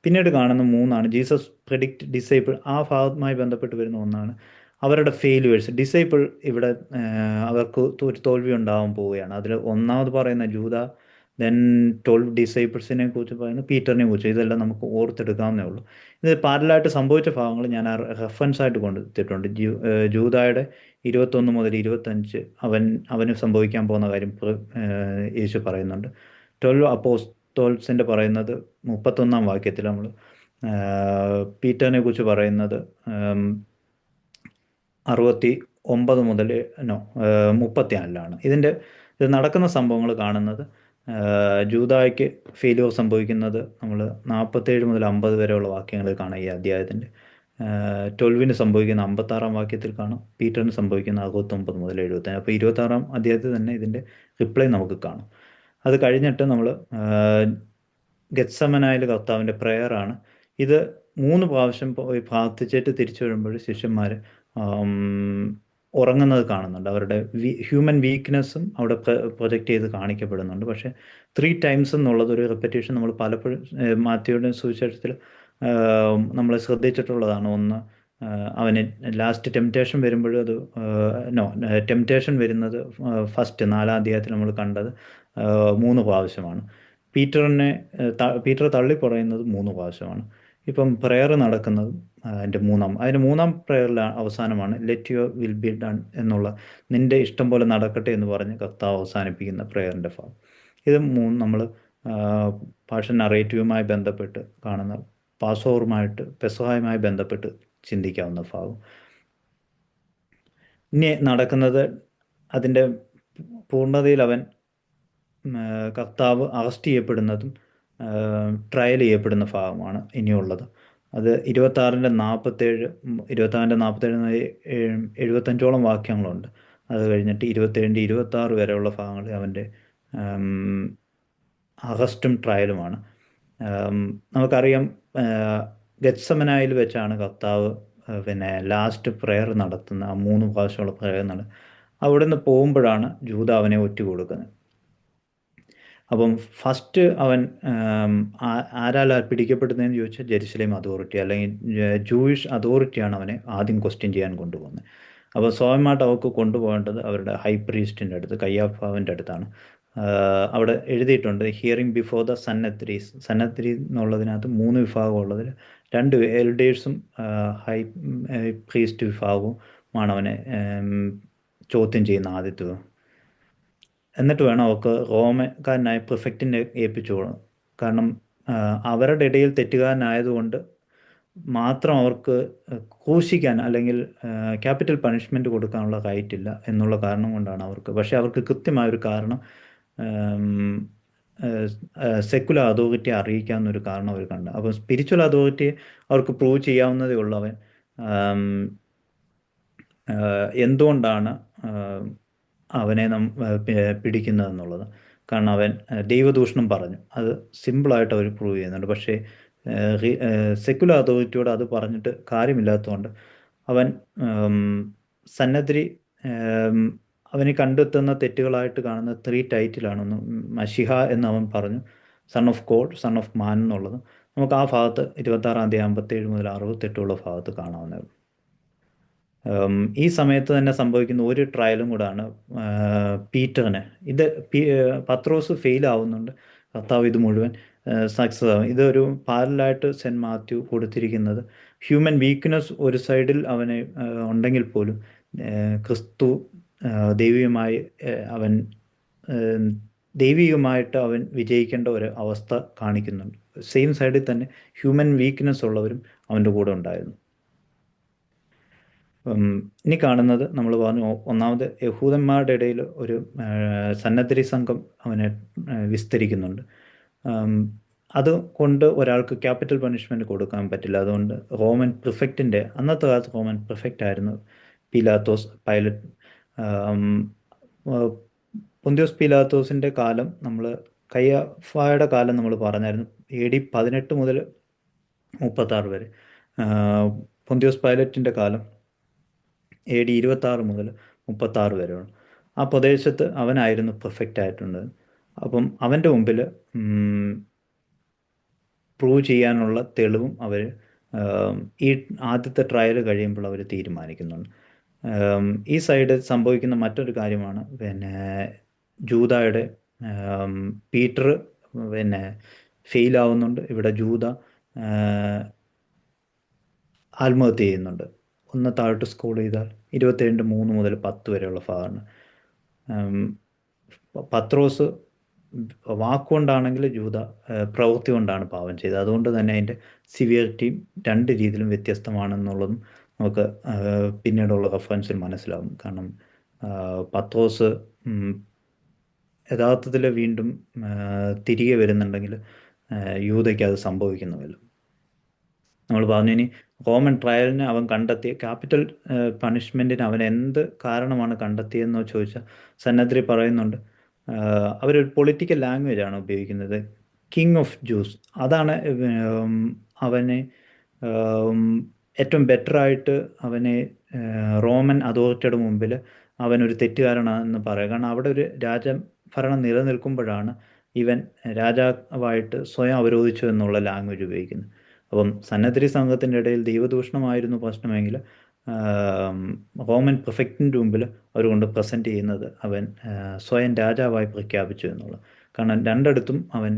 പിന്നീട് കാണുന്ന മൂന്നാണ് ജീസസ് പ്രെഡിക്റ്റ് ഡിസൈപ്പിൾ, ആ ഭാഗവുമായി ബന്ധപ്പെട്ട് വരുന്ന ഒന്നാണ് അവരുടെ ഫെയിലുവേഴ്സ്. ഡിസൈപ്പിൾ ഇവിടെ അവർക്ക് ഒരു തോൽവി ഉണ്ടാവാൻ പോവുകയാണ്. അതിൽ ഒന്നാമത് പറയുന്ന ജൂത, ദെൻ 12 ഡിസൈപ്പിൾസിനെ കുറിച്ച് പറയുന്നു, പീറ്ററിനെ കുറിച്ച്. ഇതെല്ലാം നമുക്ക് ഓർത്തെടുക്കാവുന്നേ ഉള്ളൂ. ഇത് പാരലായിട്ട് സംഭവിച്ച ഭാഗങ്ങൾ ഞാൻ റെഫറൻസ് ആയിട്ട് കൊടുത്തിട്ടുണ്ട്. ജൂതായുടെ 21 മുതൽ 25 അവന് സംഭവിക്കാൻ പോകുന്ന കാര്യം യേശു പറയുന്നുണ്ട്. 12 അപ്പോസ്തോൽസിൻ്റെ പറയുന്നത് 31-ാം വാക്യത്തിൽ നമ്മൾ പീറ്ററിനെ കുറിച്ച് പറയുന്നത് 69 മുതൽ 34-ലാണ്. ഇത് നടക്കുന്ന സംഭവങ്ങൾ കാണുന്നത് ജൂദായ്ക്ക് ഫെയിലിയർ സംഭവിക്കുന്നത് നമ്മൾ 47 മുതൽ 50 വരെയുള്ള വാക്യങ്ങളിൽ കാണാം ഈ അധ്യായത്തിൻ്റെ. 12-ന് സംഭവിക്കുന്ന 56-ാം വാക്യത്തിൽ കാണാം, പീറ്ററിന് സംഭവിക്കുന്ന 69 മുതൽ 75. അപ്പോൾ 26-ാം അധ്യായത്തിൽ തന്നെ ഇതിൻ്റെ റിപ്ലൈ നമുക്ക് കാണാം. അത് കഴിഞ്ഞിട്ട് നമ്മൾ ഗെത്സമനായിൽ കർത്താവിൻ്റെ പ്രെയറാണ്. ഇത് 3 പ്രാവശ്യം പോയി പ്രാർത്ഥിച്ചിട്ട് തിരിച്ചു വരുമ്പോൾ ശിഷ്യന്മാർ ഉറങ്ങുന്നത് കാണുന്നുണ്ട്. അവരുടെ ഹ്യൂമൻ വീക്ക്നെസ്സും അവിടെ പ്രൊജക്റ്റ് ചെയ്ത് കാണിക്കപ്പെടുന്നുണ്ട്. പക്ഷേ 3 ടൈംസ് എന്നുള്ളത് ഒരു റെപ്പറ്റേഷൻ നമ്മൾ പലപ്പോഴും മാത്യുവിൻ്റെ സുവിശേഷത്തിൽ നമ്മൾ ശ്രദ്ധിച്ചിട്ടുള്ളതാണ്. ഒന്ന്, അവന് ലാസ്റ്റ് ടെംപ്റ്റേഷൻ വരുമ്പോഴും അത് ടെംപ്റ്റേഷൻ വരുന്നത് ഫസ്റ്റ് 4-ാം അധ്യായത്തിൽ നമ്മൾ കണ്ടത് 3 പ്രാവശ്യമാണ്. പീറ്റർ തള്ളി പറയുന്നത് 3 പ്രാവശ്യമാണ്. ഇപ്പം പ്രെയർ നടക്കുന്നത് അതിൻ്റെ മൂന്നാം പ്രെയറിൽ അവസാനമാണ് let your will be done എന്നുള്ള, നിൻ്റെ ഇഷ്ടം പോലെ നടക്കട്ടെ എന്ന് പറഞ്ഞ് കർത്താവ് അവസാനിപ്പിക്കുന്ന പ്രെയറിൻ്റെ ഭാഗം. ഇത് നമ്മൾ പാഷൻ നറേറ്റീവുമായി ബന്ധപ്പെട്ട് കാണുന്ന, പാസോവറുമായിട്ട് പെസഹായുമായി ബന്ധപ്പെട്ട് ചിന്തിക്കാവുന്ന ഭാഗം. ഇനി നടക്കുന്നത് അതിൻ്റെ പൂർണ്ണതയിൽ അവൻ കർത്താവ് അറസ്റ്റ് ചെയ്യപ്പെടുന്നതും ട്രയൽ ചെയ്യപ്പെടുന്ന ഭാഗമാണ് ഇനിയുള്ളത്. അത് 26-ൻ്റെ 47, 26-ൻ്റെ 47 75ഓളം വാക്യങ്ങളുണ്ട്. അത് കഴിഞ്ഞിട്ട് 27-ൻ്റെ 26 വരെയുള്ള ഭാഗങ്ങൾ അവൻ്റെ അറസ്റ്റും ട്രയലുമാണ്. നമുക്കറിയാം ഗെത്സമനായിൽ വെച്ചാണ് കർത്താവ് പിന്നെ ലാസ്റ്റ് പ്രെയർ നടത്തുന്ന, ആ 3 പ്രാവശ്യമുള്ള പ്രെയർ അവിടുന്ന് പോകുമ്പോഴാണ് ജൂത അവനെ ഒറ്റ കൊടുക്കുന്നത്. അപ്പം ഫസ്റ്റ് അവൻ ആരാല പിടിക്കപ്പെടുന്നതെന്ന് ചോദിച്ചാൽ ജെറുസലേം അതോറിറ്റി അല്ലെങ്കിൽ ജൂയിഷ് അതോറിറ്റിയാണ് അവനെ ആദ്യം ക്വസ്റ്റ്യൻ ചെയ്യാൻ കൊണ്ടുപോകുന്നത്. അപ്പോൾ സ്വാഭാവികമായിട്ട് അവർക്ക് കൊണ്ടുപോകേണ്ടത് അവരുടെ ഹൈ പ്രീസ്റ്റിൻ്റെ അടുത്ത്, കയ്യാഫാവിൻ്റെ അടുത്താണ്. അവിടെ എഴുതിയിട്ടുണ്ട് ഹിയറിംഗ് ബിഫോർ ദ സന്നദ്രീസ്. സന്നദ്രി എന്നുള്ളതിനകത്ത് 3 വിഭാഗം ഉള്ളതിൽ 2 എൽഡേഴ്സും ഹൈ പ്രീസ്റ്റ് വിഭാഗവുമാണ് അവനെ ചോദ്യം ചെയ്യുന്ന ആദ്യത്തെ. എന്നിട്ട് വേണം അവർക്ക് റോമക്കാരനായ പ്രിഫെക്റ്റിനെ ഏൽപ്പിച്ചോളും. കാരണം അവരുടെ ഇടയിൽ തെറ്റുകാരനായതുകൊണ്ട് മാത്രം അവർക്ക് ക്രൂശിക്കാൻ അല്ലെങ്കിൽ ക്യാപിറ്റൽ പണിഷ്മെൻറ്റ് കൊടുക്കാനുള്ള റൈറ്റ് ഇല്ല എന്നുള്ള കാരണം കൊണ്ടാണ് അവർക്ക്. പക്ഷേ അവർക്ക് കൃത്യമായൊരു കാരണം, സെക്കുലർ അതോറിറ്റിയെ അറിയിക്കാവുന്നൊരു കാരണം അവർ കണ്ട. അപ്പോൾ സ്പിരിച്വൽ അതോറിറ്റിയെ അവർക്ക് പ്രൂവ് ചെയ്യാവുന്നതേ ഉള്ളൂ അവൻ എന്തുകൊണ്ടാണ് അവനെ പിടിക്കുന്നതെന്നുള്ളത്. കാരണം അവൻ ദൈവദൂഷണം പറഞ്ഞു, അത് സിമ്പിളായിട്ട് അവർ പ്രൂവ് ചെയ്യുന്നുണ്ട്. പക്ഷേ സെക്കുലർ അതോറിറ്റിയോട് അത് പറഞ്ഞിട്ട് കാര്യമില്ലാത്തതുകൊണ്ട് അവൻ സന്നദ്രി അവന് കണ്ടെത്തുന്ന തെറ്റുകളായിട്ട് കാണുന്ന 3 ടൈറ്റിലാണ്. ഒന്ന് മഷിഹ എന്ന് അവൻ പറഞ്ഞു, son of God, son of മാൻ എന്നുള്ളത് നമുക്ക് ആ ഭാഗത്ത് 26-ാം അധ്യായം 57 മുതൽ 68 ഭാഗത്ത് കാണാവുന്നത്. ഈ സമയത്ത് തന്നെ സംഭവിക്കുന്ന ഒരു ട്രയലും കൂടാണ് പീറ്ററിന്. ഇത് പത്രോസ് ഫെയിൽ ആവുന്നുണ്ട്, കർത്താവ് ഇത് മുഴുവൻ സക്സസ് ആവും. ഇതൊരു പാരലായിട്ട് സെൻറ്റ് മാത്യു കൊടുത്തിരിക്കുന്നത് ഹ്യൂമൻ വീക്ക്നെസ് ഒരു സൈഡിൽ അവന് ഉണ്ടെങ്കിൽ പോലും ക്രിസ്തു ദൈവികമായി അവൻ ദൈവികമായിട്ട് അവൻ വിജയിക്കേണ്ട ഒരു അവസ്ഥ കാണിക്കുന്നുണ്ട്. സെയിം സൈഡിൽ തന്നെ ഹ്യൂമൻ വീക്ക്നെസ് ഉള്ളവരും അവൻ്റെ കൂടെ ഉണ്ടായിരുന്നു. ഇനി കാണുന്നത് നമ്മൾ പറഞ്ഞു, ഒന്നാമത് യഹൂദന്മാരുടെ ഇടയിൽ ഒരു സന്നദ്ധരി സംഘം അവനെ വിസ്തരിക്കുന്നുണ്ട്. അതുകൊണ്ട് ഒരാൾക്ക് ക്യാപിറ്റൽ പണിഷ്മെൻറ്റ് കൊടുക്കാൻ പറ്റില്ല. അതുകൊണ്ട് റോമൻ പ്രിഫെക്റ്റിൻ്റെ, അന്നത്തെ കാലത്ത് റോമൻ പ്രിഫെക്റ്റ് ആയിരുന്നു പൈലറ്റ്. പൊന്തിയോസ് പീലാത്തോസിൻ്റെ കാലം, നമ്മൾ കയ്യഫായുടെ കാലം നമ്മൾ പറഞ്ഞായിരുന്നു, AD 18 മുതൽ 36 വരെ. പൊന്തിയോസ് പൈലറ്റിൻ്റെ കാലം AD 26 മുതൽ 36 വരെയാണ്. ആ പ്രദേശത്ത് അവനായിരുന്നു പെർഫെക്റ്റ് ആയിട്ടുണ്ട്. അപ്പം അവൻ്റെ മുമ്പിൽ പ്രൂവ് ചെയ്യാനുള്ള തെളിവും അവർ ഈ ആദ്യത്തെ ട്രയൽ കഴിയുമ്പോൾ അവർ തീരുമാനിക്കുന്നുണ്ട്. ഈ സൈഡ് സംഭവിക്കുന്ന മറ്റൊരു കാര്യമാണ് പിന്നെ ജൂദായുടെ ആം, പീറ്റർ പിന്നെ ഫെയിലാവുന്നുണ്ട്. ഇവിടെ ജൂദ ആ, ആത്മഹത്യ ചെയ്യുന്നുണ്ട്. ഒന്ന് താഴോട്ട് സ്ക്രോൾ ചെയ്താൽ 27:3 മുതൽ 10 വരെയുള്ള ഭാഗമാണ്. ഉം, പത്രോസ് വാക്കുകൊണ്ടാണെങ്കിൽ ജൂത പ്രവൃത്തി കൊണ്ടാണ് പാപം ചെയ്തത്. അതുകൊണ്ട് തന്നെ അതിൻ്റെ സിവിയറിറ്റിയും രണ്ട് രീതിയിലും വ്യത്യസ്തമാണെന്നുള്ളതും നമുക്ക് പിന്നീടുള്ള റെഫറൻസിൽ മനസ്സിലാവും. കാരണം പത്രോസ് ഉം, യഥാർത്ഥത്തിൽ വീണ്ടും തിരികെ വരുന്നുണ്ടെങ്കിൽ യൂദയ്ക്ക് അത് സംഭവിക്കുന്നുമില്ല. നമ്മൾ പറഞ്ഞു ഇനി റോമൻ ട്രയലിന് അവൻ കണ്ടെത്തിയ ക്യാപിറ്റൽ പണിഷ്മെൻറ്റിന് അവൻ എന്ത് കാരണമാണ് കണ്ടെത്തിയതെന്ന് ചോദിച്ചാൽ സന്നദ്രി പറയുന്നുണ്ട്. അവരൊരു പൊളിറ്റിക്കൽ ലാംഗ്വേജ് ആണ് ഉപയോഗിക്കുന്നത്. കിങ് ഓഫ് ജ്യൂസ് അതാണ് അവനെ ഉം, ഏറ്റവും ബെറ്ററായിട്ട് അവനെ റോമൻ അതോറിറ്റിയുടെ മുമ്പിൽ അവനൊരു തെറ്റുകാരനാണെന്ന് പറയുക. കാരണം അവിടെ ഒരു രാജഭരണം നിലനിൽക്കുമ്പോഴാണ് ഇവൻ രാജാവായിട്ട് സ്വയം അവരോധിച്ചു എന്നുള്ള ലാംഗ്വേജ് ഉപയോഗിക്കുന്നത്. അപ്പം സന്നദ്ധി സംഘത്തിൻ്റെ ഇടയിൽ ദൈവദൂഷണമായിരുന്നു പ്രശ്നമെങ്കിൽ ആം, റോമൻ പ്രിഫെക്റ്റിൻ്റെ മുമ്പിൽ അവർ കൊണ്ട് പ്രസൻറ്റ് ചെയ്യുന്നത് അവൻ സ്വയം രാജാവായി പ്രഖ്യാപിച്ചു എന്നുള്ളത്. കാരണം രണ്ടിടത്തും അവൻ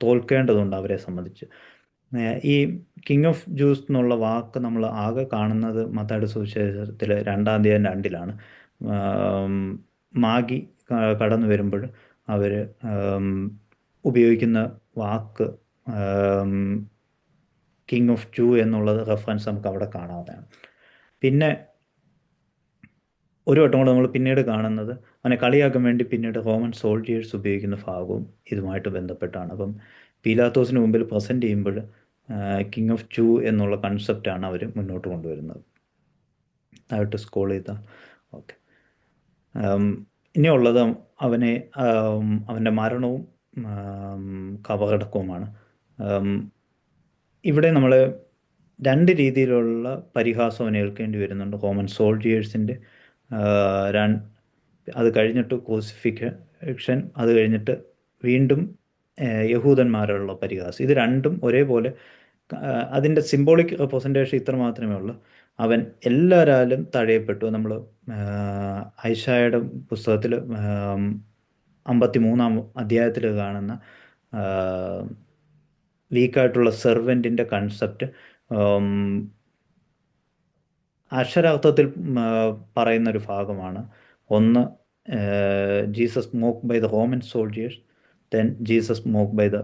തോൽക്കേണ്ടതുണ്ട് അവരെ സംബന്ധിച്ച്. ഈ കിങ് ഓഫ് ജ്യൂസ് എന്നുള്ള വാക്ക് നമ്മൾ ആകെ കാണുന്നത് മത്തായിയുടെ സുവിശേഷത്തിൽ 2-2 ആം, മാഗി കടന്നു വരുമ്പോൾ അവർ ഉപയോഗിക്കുന്ന വാക്ക് കിങ് ഓഫ് ജൂ എന്നുള്ളത് റെഫറൻസ് നമുക്ക് അവിടെ കാണാവുന്നതാണ്. പിന്നെ ഒരു വട്ടം കൂടെ നമ്മൾ പിന്നീട് കാണുന്നത് അവനെ കളിയാക്കാൻ വേണ്ടി പിന്നീട് റോമൻ സോൾജിയേഴ്സ് ഉപയോഗിക്കുന്ന ഭാഗവും ഇതുമായിട്ട് ബന്ധപ്പെട്ടാണ്. അപ്പം പീലാത്തോസിന് മുമ്പിൽ പ്രസൻറ്റ് ചെയ്യുമ്പോൾ കിങ് ഓഫ് ജൂ എന്നുള്ള കൺസെപ്റ്റാണ് അവർ മുന്നോട്ട് കൊണ്ടുവരുന്നത്. താഴോട്ട് സ്ക്രോൾ ചെയ്താൽ ഓക്കെ. ഇനിയുള്ളത് അവനെ അവൻ്റെ മരണവും കബറടക്കവുമാണ്. ഇവിടെ നമ്മൾ രണ്ട് രീതിയിലുള്ള പരിഹാസം അവന് ഏൽക്കേണ്ടി വരുന്നുണ്ട്. റോമൻ സോൾജിയേഴ്സിൻ്റെ അത് കഴിഞ്ഞിട്ട് ക്രൂസിഫിക്ഷൻ, അത് കഴിഞ്ഞിട്ട് വീണ്ടും യഹൂദന്മാരുള്ള പരിഹാസം. ഇത് രണ്ടും ഒരേപോലെ അതിൻ്റെ സിംബോളിക് റെപ്രസെൻറ്റേഷൻ ഇത്ര മാത്രമേ ഉള്ളൂ. അവൻ എല്ലാവരാലും തഴയപ്പെട്ടു. നമ്മൾ ഐശായുടെ പുസ്തകത്തിൽ 53-ാം അധ്യായത്തിൽ കാണുന്ന വീക്കായിട്ടുള്ള സെർവൻറ്റിൻ്റെ കൺസെപ്റ്റ് അക്ഷരാർത്ഥത്തിൽ പറയുന്നൊരു ഭാഗമാണ്. ഒന്ന്, Jesus mock by the Roman soldiers, then Jesus mock by the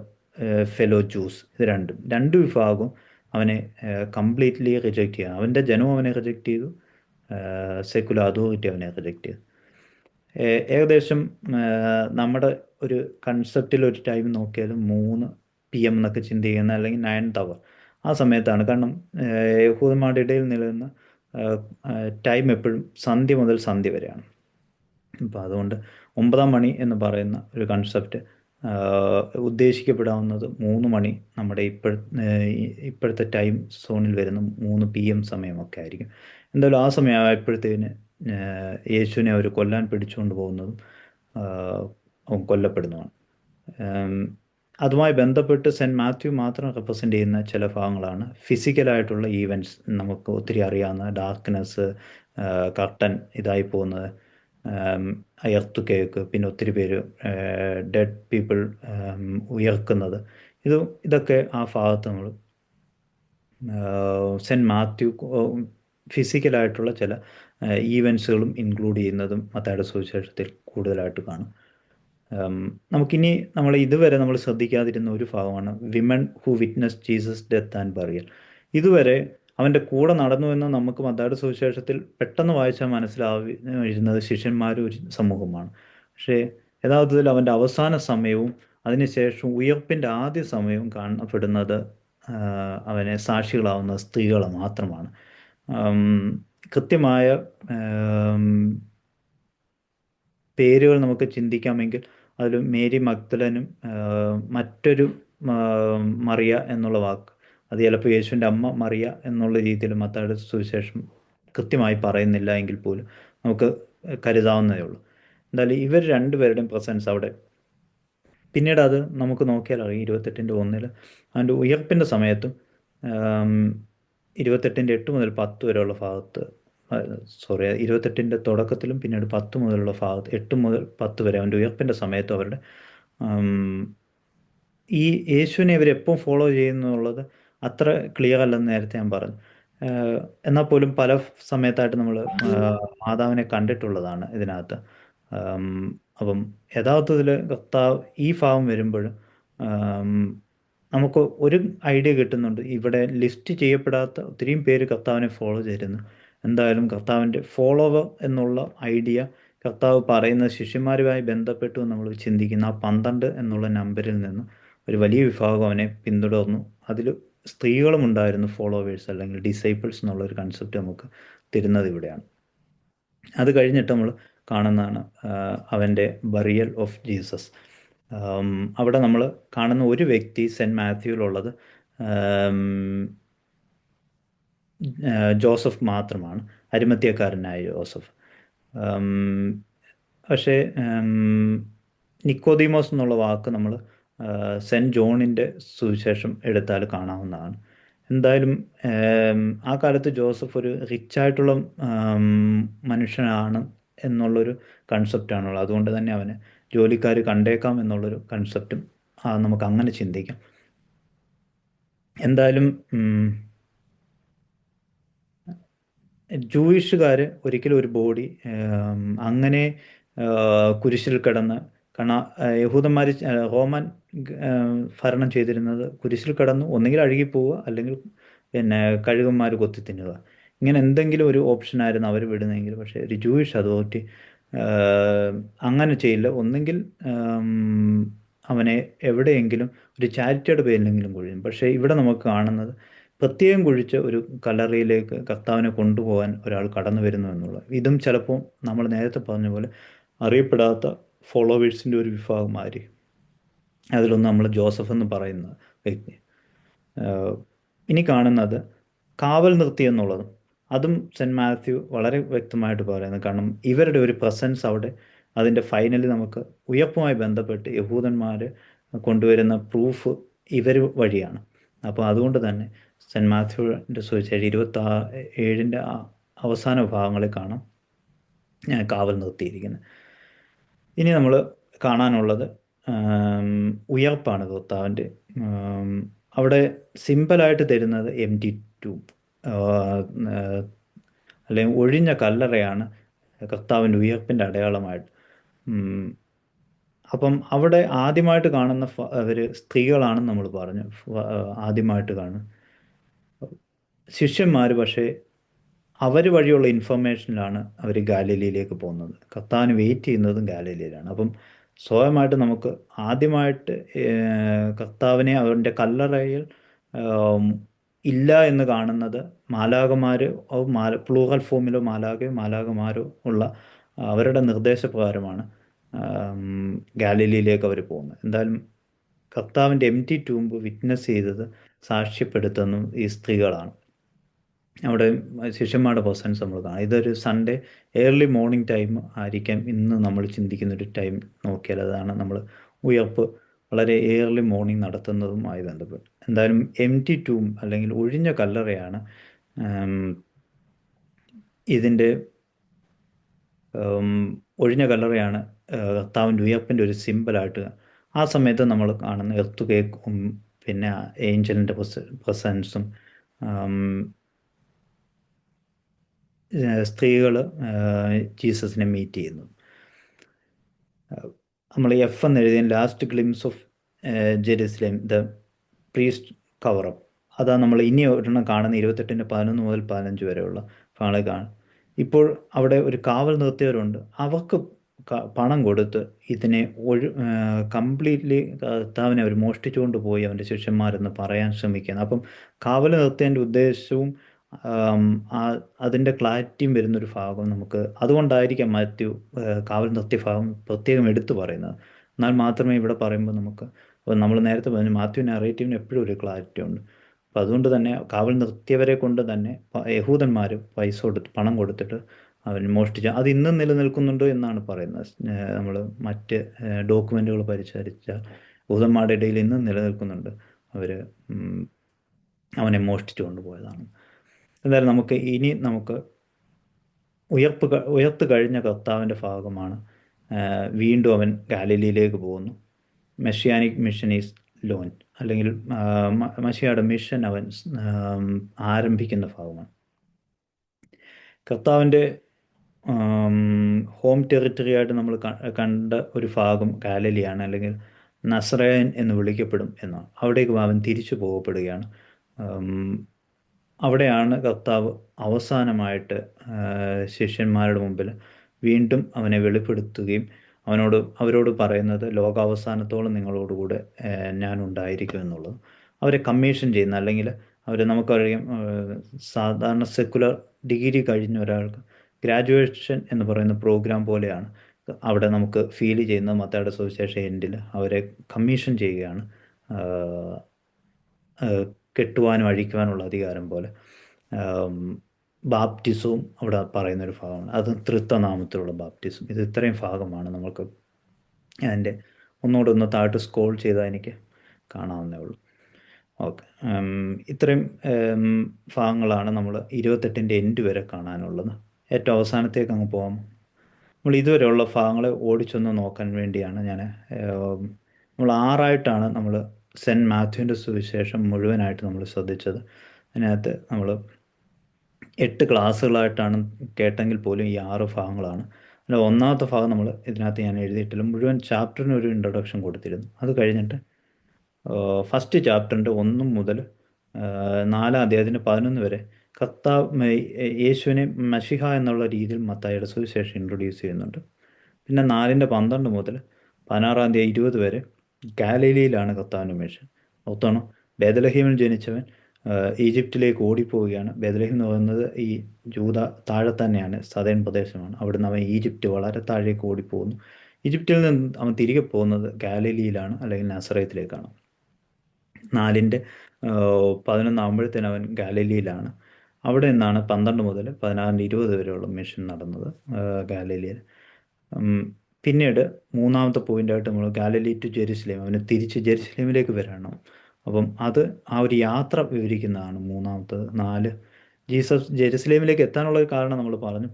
fellow Jews. ഇത് രണ്ട് വിഭാഗവും അവനെ കംപ്ലീറ്റ്ലി റിജക്റ്റ് ചെയ്യുക. അവൻ്റെ ജനവും അവനെ റിജക്റ്റ് ചെയ്തു, സെക്കുലർ അതോറിറ്റി അവനെ റിജക്റ്റ് ചെയ്തു. ഏകദേശം നമ്മുടെ ഒരു കൺസെപ്റ്റിൽ ഒരു ടൈം നോക്കിയാലും 3 PM എന്നൊക്കെ ചിന്തിക്കുന്ന, അല്ലെങ്കിൽ 9th hour ആ സമയത്താണ്. കാരണം യഹൂദന്മാരുടെ ഇടയിൽ നിലനിന്ന ടൈം എപ്പോഴും സന്ധ്യ മുതൽ സന്ധ്യ വരെയാണ്. അപ്പോൾ അതുകൊണ്ട് 9-ാം മണി എന്ന് പറയുന്ന ഒരു കൺസെപ്റ്റ് ഉദ്ദേശിക്കപ്പെടാവുന്നത് 3 മണി, നമ്മുടെ ഇപ്പോഴത്തെ ടൈം സോണിൽ വരുന്ന 3 PM സമയമൊക്കെ ആയിരിക്കും. എന്തായാലും ആ സമയമായപ്പോഴത്തേന് യേശുവിനെ അവർ കൊല്ലാൻ പിടിച്ചുകൊണ്ട് പോകുന്നതും അവൻ കൊല്ലപ്പെടുന്നതാണ്. അതുമായി ബന്ധപ്പെട്ട് സെൻറ്റ് മാത്യു മാത്രം റെപ്രസെൻ്റ് ചെയ്യുന്ന ചില ഭാഗങ്ങളാണ് ഫിസിക്കലായിട്ടുള്ള ഈവൻറ്റ്സ്. നമുക്ക് ഒത്തിരി അറിയാവുന്ന ഡാർക്ക്നെസ്, കർട്ടൻ ഇതായി പോകുന്നത്, എർത്ത് കേക്ക്, പിന്നെ ഒത്തിരി പേര് ഡെഡ് പീപ്പിൾ ഉയർക്കുന്നത്, ഇതൊക്കെ ആ ഭാഗത്ത് നമ്മൾ സെൻറ്റ് മാത്യു ഫിസിക്കലായിട്ടുള്ള ചില ഈവൻസുകളും ഇൻക്ലൂഡ് ചെയ്യുന്നതും മത്തായിയുടെ സുവിശേഷത്തിൽ കൂടുതലായിട്ട് കാണും. നമുക്കിനി ഇതുവരെ നമ്മൾ ശ്രദ്ധിക്കാതിരുന്ന ഒരു ഭാഗമാണ് women who witness Jesus death and burial. ഇതുവരെ അവൻ്റെ കൂടെ നടന്നു എന്ന് നമുക്ക് മത്തായിയുടെ സുവിശേഷത്തിൽ പെട്ടെന്ന് വായിച്ചാൽ മനസ്സിലാവുന്നത് ശിഷ്യന്മാരും ഒരു സമൂഹമാണ്. പക്ഷേ യഥാർത്ഥത്തിൽ അവൻ്റെ അവസാന സമയവും അതിനുശേഷം ഉയർപ്പിൻ്റെ ആദ്യ സമയവും കാണപ്പെടുന്നത് അവനെ സാക്ഷികളാവുന്ന സ്ത്രീകൾ മാത്രമാണ്. കൃത്യമായ പേരുകൾ നമുക്ക് ചിന്തിക്കാമെങ്കിൽ അതിൽ മേരി മഗ്ദലനും മറ്റൊരു മറിയ എന്നുള്ള വാക്ക്, അത് ചിലപ്പോൾ യേശുവിൻ്റെ അമ്മ മറിയ എന്നുള്ള രീതിയിൽ മത്തായിയുടെ സുവിശേഷം കൃത്യമായി പറയുന്നില്ല എങ്കിൽ പോലും നമുക്ക് കരുതാവുന്നതേ ഉള്ളൂ. എന്തായാലും ഇവർ രണ്ടുപേരുടെയും പ്രസൻസ് അവിടെ പിന്നീട് അത് നമുക്ക് നോക്കിയാൽ അറിയാം 28-1 അവൻ്റെ ഉയർപ്പിൻ്റെ സമയത്തും ആം, 28-8 മുതൽ 10 വരെയുള്ള ഭാഗത്ത്, സോറി, 28 തുടക്കത്തിലും പിന്നീട് 10 മുതലുള്ള ഭാഗത്ത്, 8 മുതൽ 10 വരെ അവൻ്റെ ഉയർപ്പിൻ്റെ സമയത്തും അവരുടെ ആം, ഈ യേശുവിനെ ഇവരെപ്പോൾ ഫോളോ ചെയ്യുന്നു എന്നുള്ളത് അത്ര ക്ലിയർ അല്ലെന്ന് നേരത്തെ ഞാൻ പറഞ്ഞു. ആഹ് എന്നാൽ പോലും പല സമയത്തായിട്ട് നമ്മൾ മാതാവിനെ കണ്ടിട്ടുള്ളതാണ് ഇതിനകത്ത്. ആം, അപ്പം യഥാർത്ഥത്തിൽ കർത്താവ് ഈ ഭാവം വരുമ്പോൾ ആം, നമുക്ക് ഒരു ഐഡിയ കിട്ടുന്നുണ്ട്. ഇവിടെ ലിസ്റ്റ് ചെയ്യപ്പെടാത്ത ഒത്തിരിയും പേര് കർത്താവിനെ ഫോളോ ചെയ്തിരുന്നു. എന്തായാലും കർത്താവിൻ്റെ ഫോളോവർ എന്നുള്ള ഐഡിയ കർത്താവ് പറയുന്ന ശിഷ്യന്മാരുമായി ബന്ധപ്പെട്ടു നമ്മൾ ചിന്തിക്കുന്ന ആ 12 എന്നുള്ള നമ്പറിൽ നിന്ന് ഒരു വലിയ വിഭാഗം അവനെ പിന്തുടർന്നു. അതിൽ സ്ത്രീകളും ഉണ്ടായിരുന്നു, ഫോളോവേഴ്സ് അല്ലെങ്കിൽ ഡിസൈപ്പിൾസ് എന്നുള്ളൊരു കൺസെപ്റ്റ് നമുക്ക് തരുന്നത് ഇവിടെയാണ്. അത് കഴിഞ്ഞിട്ട് നമ്മൾ കാണുന്നതാണ് അവൻ്റെ ബറിയൽ ഓഫ് ജീസസ്. അവിടെ നമ്മൾ കാണുന്ന ഒരു വ്യക്തി സെൻറ്റ് മാത്യുവിലുള്ളത് ആം, ജോസഫ് മാത്രമാണ്, അരിമത്യക്കാരനായ ജോസഫ്. ആം, പക്ഷേ നിക്കോദീമോസ് എന്നുള്ള വാക്ക് നമ്മൾ സെൻറ്റ് ജോണിൻ്റെ സുവിശേഷം എടുത്താൽ കാണാവുന്നതാണ്. എന്തായാലും ആ കാലത്ത് ജോസഫ് ഒരു റിച്ചായിട്ടുള്ള മനുഷ്യനാണ് എന്നുള്ളൊരു കൺസെപ്റ്റാണുള്ളത്. അതുകൊണ്ട് തന്നെ അവന് ജോലിക്കാർ കണ്ടേക്കാം എന്നുള്ളൊരു കൺസെപ്റ്റും നമുക്ക് അങ്ങനെ ചിന്തിക്കാം. എന്തായാലും ജൂയിഷുകാർ ഒരിക്കലും ഒരു ബോഡി അങ്ങനെ കുരിശിൽ കിടന്ന്, കാരണം യഹൂദന്മാർ റോമൻ ഭരണം ചെയ്തിരുന്നത് കുരിശിൽ കിടന്ന് ഒന്നുകിൽ അഴുകിപ്പോവുക അല്ലെങ്കിൽ പിന്നെ കഴുകന്മാർ കൊത്തി തിന്നുക, ഇങ്ങനെ എന്തെങ്കിലും ഒരു ഓപ്ഷനായിരുന്നു അവർ വിടുന്നതെങ്കിൽ. പക്ഷേ ഒരു ജൂയിഷ് അതോറിറ്റി അങ്ങനെ ചെയ്യില്ല. ഒന്നെങ്കിൽ അവനെ എവിടെയെങ്കിലും ഒരു ചാരിറ്റിയുടെ പേരിലെങ്കിലും കുഴിയും. പക്ഷേ ഇവിടെ നമുക്ക് കാണുന്നത് പ്രത്യേകം കുഴിച്ച ഒരു കല്ലറയിലേക്ക് കർത്താവിനെ കൊണ്ടുപോകാൻ ഒരാൾ കടന്നു വരുന്നു എന്നുള്ളത്. ഇതും ചിലപ്പോൾ നമ്മൾ നേരത്തെ പറഞ്ഞ പോലെ അറിയപ്പെടാത്ത ഫോളോവേഴ്സിൻ്റെ ഒരു വിഭാഗമാര്. അതിലൊന്ന് നമ്മൾ ജോസഫ് എന്ന് പറയുന്ന വ്യക്തി. ഇനി കാണുന്നത് കാവൽ നിർത്തി എന്നുള്ളതും, അതും സെൻറ്റ് മാത്യു വളരെ വ്യക്തമായിട്ട് പറയുന്നത്. കാരണം ഇവരുടെ ഒരു പ്രസൻസ് അവിടെ അതിൻ്റെ ഫൈനലി നമുക്ക് ഉയർപ്പുമായി ബന്ധപ്പെട്ട് യഹൂദന്മാർ കൊണ്ടുവരുന്ന പ്രൂഫ് ഇവർ വഴിയാണ്. അപ്പോൾ അതുകൊണ്ട് തന്നെ സെൻറ്റ് മാത്യുവിൻ്റെ സുവിശേഷം 27 അവസാന ഭാഗങ്ങളിൽ കാണാം കാവൽ നിർത്തിയിരിക്കുന്നത്. ഇനി നമ്മൾ കാണാനുള്ളത് ഉയർപ്പാണ് കർത്താവിൻ്റെ. അവിടെ സിമ്പിളായിട്ട് തരുന്നത് MT2 അല്ലെങ്കിൽ ഒഴിഞ്ഞ കല്ലറയാണ് കർത്താവിൻ്റെ ഉയർപ്പിൻ്റെ അടയാളമായിട്ട്. അപ്പം അവിടെ ആദ്യമായിട്ട് കാണുന്ന അവർ സ്ത്രീകളാണെന്ന് നമ്മൾ പറഞ്ഞു. ആദ്യമായിട്ട് കാണും ശിഷ്യന്മാർ, പക്ഷേ അവർ വഴിയുള്ള ഇൻഫർമേഷനിലാണ് അവർ ഗാലിലയിലേക്ക് പോകുന്നത്. കർത്താവിന് വെയിറ്റ് ചെയ്യുന്നതും ഗാലിലയിലാണ്. അപ്പം സ്വയമായിട്ട് നമുക്ക് ആദ്യമായിട്ട് കർത്താവിനെ അവൻ്റെ കല്ലറയിൽ ഇല്ല എന്ന് കാണുന്നത് മാലാഖമാർ, പ്ലൂറൽ ഫോമിലോ മാലാഖമാരോ ഉള്ള അവരുടെ നിർദ്ദേശപ്രകാരമാണ് ഗാലിലയിലേക്ക് അവർ പോകുന്നത്. എന്തായാലും കർത്താവിൻ്റെ MT2 വിറ്റ്നസ് ചെയ്തത്, സാക്ഷ്യപ്പെടുത്തുന്നു ഈ സ്ത്രീകളാണ്. അവിടെ ശിഷ്യന്മാരുടെ പ്രസൻസ് നമ്മൾ കാണാം. ഇതൊരു സൺഡേ ഏർലി മോർണിംഗ് ടൈം ആയിരിക്കാം ഇന്ന് നമ്മൾ ചിന്തിക്കുന്നൊരു ടൈം നോക്കിയാൽ. അതാണ് നമ്മൾ ഉയർപ്പ് വളരെ ഏർലി മോർണിംഗ് നടത്തുന്നതുമായി ബന്ധപ്പെട്ട്. എന്തായാലും MT2 അല്ലെങ്കിൽ ഒഴിഞ്ഞ കല്ലറയാണ് ഇതിൻ്റെ ഒഴിഞ്ഞ കല്ലറയാണ് കർത്താവിൻ്റെ ഉയർപ്പിൻ്റെ ഒരു സിമ്പിളായിട്ട് ആ സമയത്ത് നമ്മൾ കാണുന്ന എർത്ത് കേക്കും പിന്നെ ഏഞ്ചലിൻ്റെ പ്രസൻസും സ്ത്രീകൾ ജീസസിനെ മീറ്റ് ചെയ്യുന്നു. നമ്മൾ F എന്ന് എഴുതിയ last glimpse of Jerusalem the priest cover up, അതാണ് നമ്മൾ ഇനി ഒരെണ്ണം കാണുന്ന 28-11 മുതൽ 15 വരെയുള്ള ഭാഗങ്ങളെ കാണും. ഇപ്പോൾ അവിടെ ഒരു കാവൽ നിർത്തിയവരുണ്ട്. അവർക്ക് പണം കൊടുത്ത് ഇതിനെ കംപ്ലീറ്റ്ലി കർത്താവിനെ അവർ മോഷ്ടിച്ചുകൊണ്ട് പോയി അവൻ്റെ ശിഷ്യന്മാരെന്ന് പറയാൻ ശ്രമിക്കുകയാണ്. അപ്പം കാവൽ നിർത്തിയതിൻ്റെ ഉദ്ദേശവും അതിൻ്റെ ക്ലാരിറ്റിയും വരുന്നൊരു ഭാഗം നമുക്ക്, അതുകൊണ്ടായിരിക്കാം മാത്യു കാവൽ നിർത്തിയ ഭാഗം പ്രത്യേകം എടുത്തു പറയുന്നത്. എന്നാൽ മാത്രമേ ഇവിടെ പറയുമ്പോൾ നമുക്ക്, നമ്മൾ നേരത്തെ പറഞ്ഞു മാത്യു നറേറ്റീവിന് എപ്പോഴും ഒരു ക്ലാരിറ്റി ഉണ്ട്. അപ്പോൾ അതുകൊണ്ട് തന്നെ കാവൽ നിർത്തിയവരെ കൊണ്ട് തന്നെ യഹൂദന്മാർ പണം കൊടുത്തിട്ട് അവൻ മോഷ്ടിച്ച അത് ഇന്നും നിലനിൽക്കുന്നുണ്ടോ എന്നാണ് പറയുന്നത്. നമ്മൾ മറ്റ് ഡോക്യുമെൻ്റുകൾ പരിശോധിച്ച യഹൂദന്മാരുടെ ഇടയിൽ ഇന്നും നിലനിൽക്കുന്നുണ്ട്. അവർ അവനെ മോഷ്ടിച്ചു കൊണ്ടുപോയതാണ്. എന്തായാലും നമുക്ക് ഉയർത്ത് കഴിഞ്ഞ കർത്താവിൻ്റെ ഭാഗമാണ്. വീണ്ടും അവൻ ഗാലിലയിലേക്ക് പോകുന്നു. മെഷിയാനിക് മിഷൻ ഈസ് ലോഞ്ച്, അല്ലെങ്കിൽ മഷിയുടെ മിഷൻ അവൻ ആം, ആരംഭിക്കുന്ന ഭാഗമാണ്. കർത്താവിൻ്റെ ഹോം ടെറിട്ടറി ആയിട്ട് നമ്മൾ കണ്ട ഒരു ഭാഗം ഗാലലിയാണ്, അല്ലെങ്കിൽ നസ്രയൻ എന്ന് വിളിക്കപ്പെടും എന്നാണ്. അവിടേക്ക് അവൻ തിരിച്ചു പോകപ്പെടുകയാണ്. ഉം, അവിടെയാണ് കർത്താവ് അവസാനമായിട്ട് ശിഷ്യന്മാരുടെ മുമ്പിൽ വീണ്ടും അവനെ വെളിപ്പെടുത്തുകയും അവരോട് പറയുന്നത്, ലോകാവസാനത്തോളം നിങ്ങളോടുകൂടെ ഞാൻ ഉണ്ടായിരിക്കും എന്നുള്ളത്. അവരെ കമ്മീഷൻ ചെയ്യുന്ന, അല്ലെങ്കിൽ നമുക്കറിയാം, സാധാരണ സെക്കുലർ ഡിഗ്രി കഴിഞ്ഞ ഒരാൾക്ക് ഗ്രാജുവേഷൻ എന്ന് പറയുന്ന പ്രോഗ്രാം പോലെയാണ് അവിടെ നമുക്ക് ഫീൽ ചെയ്യുന്നത്. മത്തായിയുടെ സുവിശേഷ എൻഡിൽ അവരെ കമ്മീഷൻ ചെയ്യുകയാണ്. കെട്ടുവാനും അഴിക്കുവാനുള്ള അധികാരം പോലെ. ബാപ്റ്റിസവും അവിടെ പറയുന്നൊരു ഭാഗമാണ്. അത് തൃത്വനാമത്തിലുള്ള ബാപ്റ്റിസം. ഇത് ഇത്രയും ഭാഗമാണ് നമുക്ക് അതിൻ്റെ ഒന്നുകൂടെ ഒന്ന് താഴോട്ട് സ്ക്രോൾ ചെയ്താൽ എനിക്ക് കാണാവുന്നേ ഉള്ളൂ. ഓക്കെ, ഇത്രയും ഭാഗങ്ങളാണ് നമ്മൾ 28ൻ്റെ എൻഡ് വരെ കാണാനുള്ളത്. ഏറ്റവും അവസാനത്തേക്ക് അങ്ങ് പോകാം. നമ്മൾ ഇതുവരെയുള്ള ഭാഗങ്ങളെ ഓടിച്ചൊന്ന് നോക്കാൻ വേണ്ടിയാണ് നമ്മൾ 6ആയിട്ടാണ് നമ്മൾ സെൻറ്റ് മാത്യുവിൻ്റെ സുവിശേഷം മുഴുവനായിട്ട് നമ്മൾ ശ്രദ്ധിച്ചത്. അതിനകത്ത് നമ്മൾ 8 ക്ലാസ്സുകളായിട്ടാണ് കേട്ടെങ്കിൽ പോലും ഈ 6 ഭാഗങ്ങളാണ്. അല്ല, ഒന്നാമത്തെ ഭാഗം നമ്മൾ ഇതിനകത്ത് ഞാൻ എഴുതിയിട്ടില്ല. മുഴുവൻ ചാപ്റ്ററിന് ഒരു ഇൻട്രൊഡക്ഷൻ കൊടുത്തിരുന്നു. അത് കഴിഞ്ഞിട്ട് ഫസ്റ്റ് ചാപ്റ്ററിൻ്റെ 1 മുതൽ 4 അധ്യായത്തിൻ്റെ 11 വരെ യേശുവിനെ മഷിഹ എന്നുള്ള രീതിയിൽ മത്തായിയുടെ സുവിശേഷം ഇൻട്രൊഡ്യൂസ് ചെയ്യുന്നുണ്ട്. പിന്നെ 4ൻ്റെ 12 മുതൽ 16 അധ്യായം 20 വരെ ഗാലിലയിലാണ് കർത്താവിൻ്റെ മിഷൻ. ഓർത്തോണം, ബേദലഹീമിൽ ജനിച്ചവൻ ഈജിപ്തിലേക്ക് ഓടിപ്പോവുകയാണ്. ബേദലഹീം എന്ന് പറയുന്നത് ഈ ജൂത താഴെ തന്നെയാണ്, സദേൺ പ്രദേശമാണ്. അവിടുന്ന് അവൻ ഈജിപ്റ്റ് വളരെ താഴേക്ക് ഓടിപ്പോകുന്നു. ഈജിപ്തിൽ നിന്ന് അവൻ തിരികെ പോകുന്നത് ഗാലിലയിലാണ്, അല്ലെങ്കിൽ നസറേത്തിലേക്കാണ്. 4ൻ്റെ 11 ആകുമ്പോഴത്തേനും അവൻ ഗാലിലയിലാണ്. അവിടെ നിന്നാണ് 12 മുതൽ 16ൻ്റെ 20 വരെയുള്ള മിഷൻ നടന്നത് ഗാലിലയിൽ. പിന്നീട് 3ാമത്തെ പോയിൻ്റായിട്ട് നമ്മൾ ഗാലിലി ടു ജെറുസലേം, അവന് തിരിച്ച് ജെറുസലേമിലേക്ക് വരണം. അപ്പം ആ ഒരു യാത്ര വിവരിക്കുന്നതാണ് 3ാമത്തത്. 4 ജീസസ് ജെറുസലേമിലേക്ക് എത്താനുള്ള ഒരു കാരണം നമ്മൾ പറഞ്ഞു.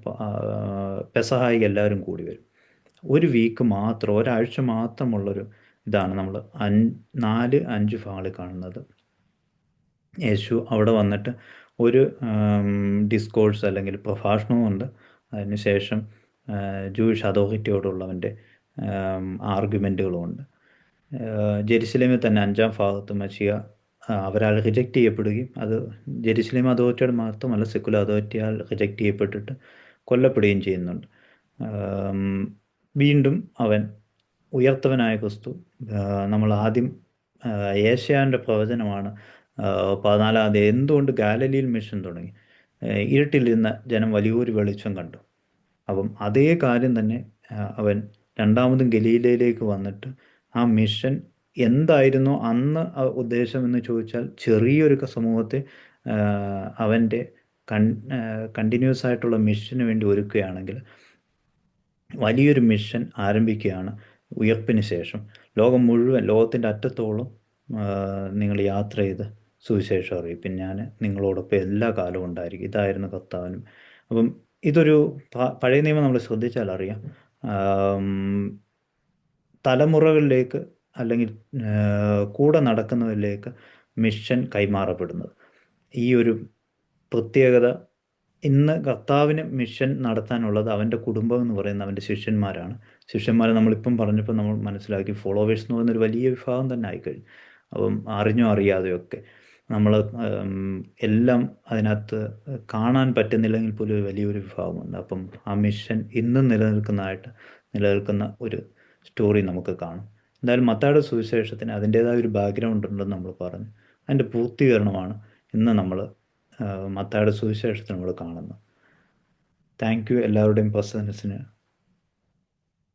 പെസഹായിക്ക് എല്ലാവരും കൂടി വരും. ഒരു വീക്ക് മാത്രം, ഒരാഴ്ച മാത്രമുള്ളൊരു ഇതാണ് നമ്മൾ 4, 5 ഭാഗങ്ങളിൽ കാണുന്നത്. യേശു അവിടെ വന്നിട്ട് ഒരു ഡിസ്കോഴ്സ് അല്ലെങ്കിൽ പ്രഭാഷണവുമുണ്ട്. അതിനുശേഷം ജൂയിഷ് അതോറിറ്റിയോടുള്ളവൻ്റെ ആർഗ്യുമെൻറ്റുകളുമുണ്ട്. ജെറുസലേമിൽ തന്നെ 5ാം ഭാഗത്ത് മശിയ അവരാൽ റിജക്റ്റ് ചെയ്യപ്പെടുകയും, അത് ജെറുസലേം അതോറിറ്റിയുടെ മാത്രമല്ല സെക്കുലർ അതോറിറ്റിയാൽ റിജക്റ്റ് ചെയ്യപ്പെട്ടിട്ട് കൊല്ലപ്പെടുകയും ചെയ്യുന്നുണ്ട്. വീണ്ടും അവൻ ഉയർത്തവനായ ക്രിസ്തു, നമ്മൾ ആദ്യം യേശയ്യാവിൻ്റെ പ്രവചനമാണ് 14ാം അധ്യായം, എന്തുകൊണ്ട് ഗാലിലയിൽ മിഷൻ തുടങ്ങി, ഇരുട്ടിലിരുന്ന ജനം വലിയൊരു വെളിച്ചം കണ്ടു. അപ്പം അതേ കാര്യം തന്നെ അവൻ രണ്ടാമതും ഗലീലയിലേക്ക് വന്നിട്ട് ആ മിഷൻ എന്തായിരുന്നു അന്ന് ഉദ്ദേശം എന്ന് ചോദിച്ചാൽ, ചെറിയൊരു സമൂഹത്തെ അവൻ്റെ കണ്ടിന്യൂസ് ആയിട്ടുള്ള മിഷന് വേണ്ടി ഒരുക്കുകയാണെങ്കിൽ, വലിയൊരു മിഷൻ ആരംഭിക്കുകയാണ് ഉയർപ്പിന് ശേഷം. ലോകം മുഴുവൻ, ലോകത്തിൻ്റെ അറ്റത്തോളം നിങ്ങൾ യാത്ര ചെയ്ത് സുവിശേഷം അറിയിപ്പിൻ, ഞാൻ നിങ്ങളോടൊപ്പം എല്ലാ കാലവും ഉണ്ടായിരിക്കും. ഇതായിരുന്നു കർത്താവിനും. അപ്പം ഇതൊരു പഴയ നിയമം നമ്മൾ ശ്രദ്ധിച്ചാൽ അറിയാം, തലമുറകളിലേക്ക് അല്ലെങ്കിൽ കൂടെ നടക്കുന്നവരിലേക്ക് മിഷൻ കൈമാറപ്പെടുന്നത്. ഈ ഒരു പ്രത്യേകത ഇന്ന് കർത്താവിന് മിഷൻ നടത്താനുള്ളത് അവൻ്റെ കുടുംബം എന്ന് പറയുന്ന അവൻ്റെ ശിഷ്യന്മാരാണ്. ശിഷ്യന്മാരെ നമ്മളിപ്പം പറഞ്ഞപ്പോൾ നമ്മൾ മനസ്സിലാക്കി, ഫോളോവേഴ്സ് എന്ന് പറയുന്നൊരു വലിയ വിഭാഗം തന്നെ ആയിക്കഴിഞ്ഞു. അപ്പം അറിഞ്ഞോ അറിയാതെയൊക്കെ നമ്മൾ എല്ലാം അതിനകത്ത് കാണാൻ പറ്റുന്നില്ലെങ്കിൽ പോലും ഒരു വലിയൊരു വിഭാഗമുണ്ട്. അപ്പം ആ മിഷൻ ഇന്നും നിലനിൽക്കുന്ന ഒരു സ്റ്റോറി നമുക്ക് കാണും. എന്തായാലും മത്തായിയുടെ സുവിശേഷത്തിന് അതിൻ്റേതായ ഒരു ബാക്ക്ഗ്രൗണ്ട് ഉണ്ടെന്ന് നമ്മൾ പറഞ്ഞു. അതിൻ്റെ പൂർത്തീകരണമാണ് ഇന്ന് നമ്മൾ മത്തായിയുടെ സുവിശേഷത്തിൽ നമ്മൾ കാണുന്നത്. താങ്ക് യു എല്ലാവരുടെയും പ്രസൻസിന്.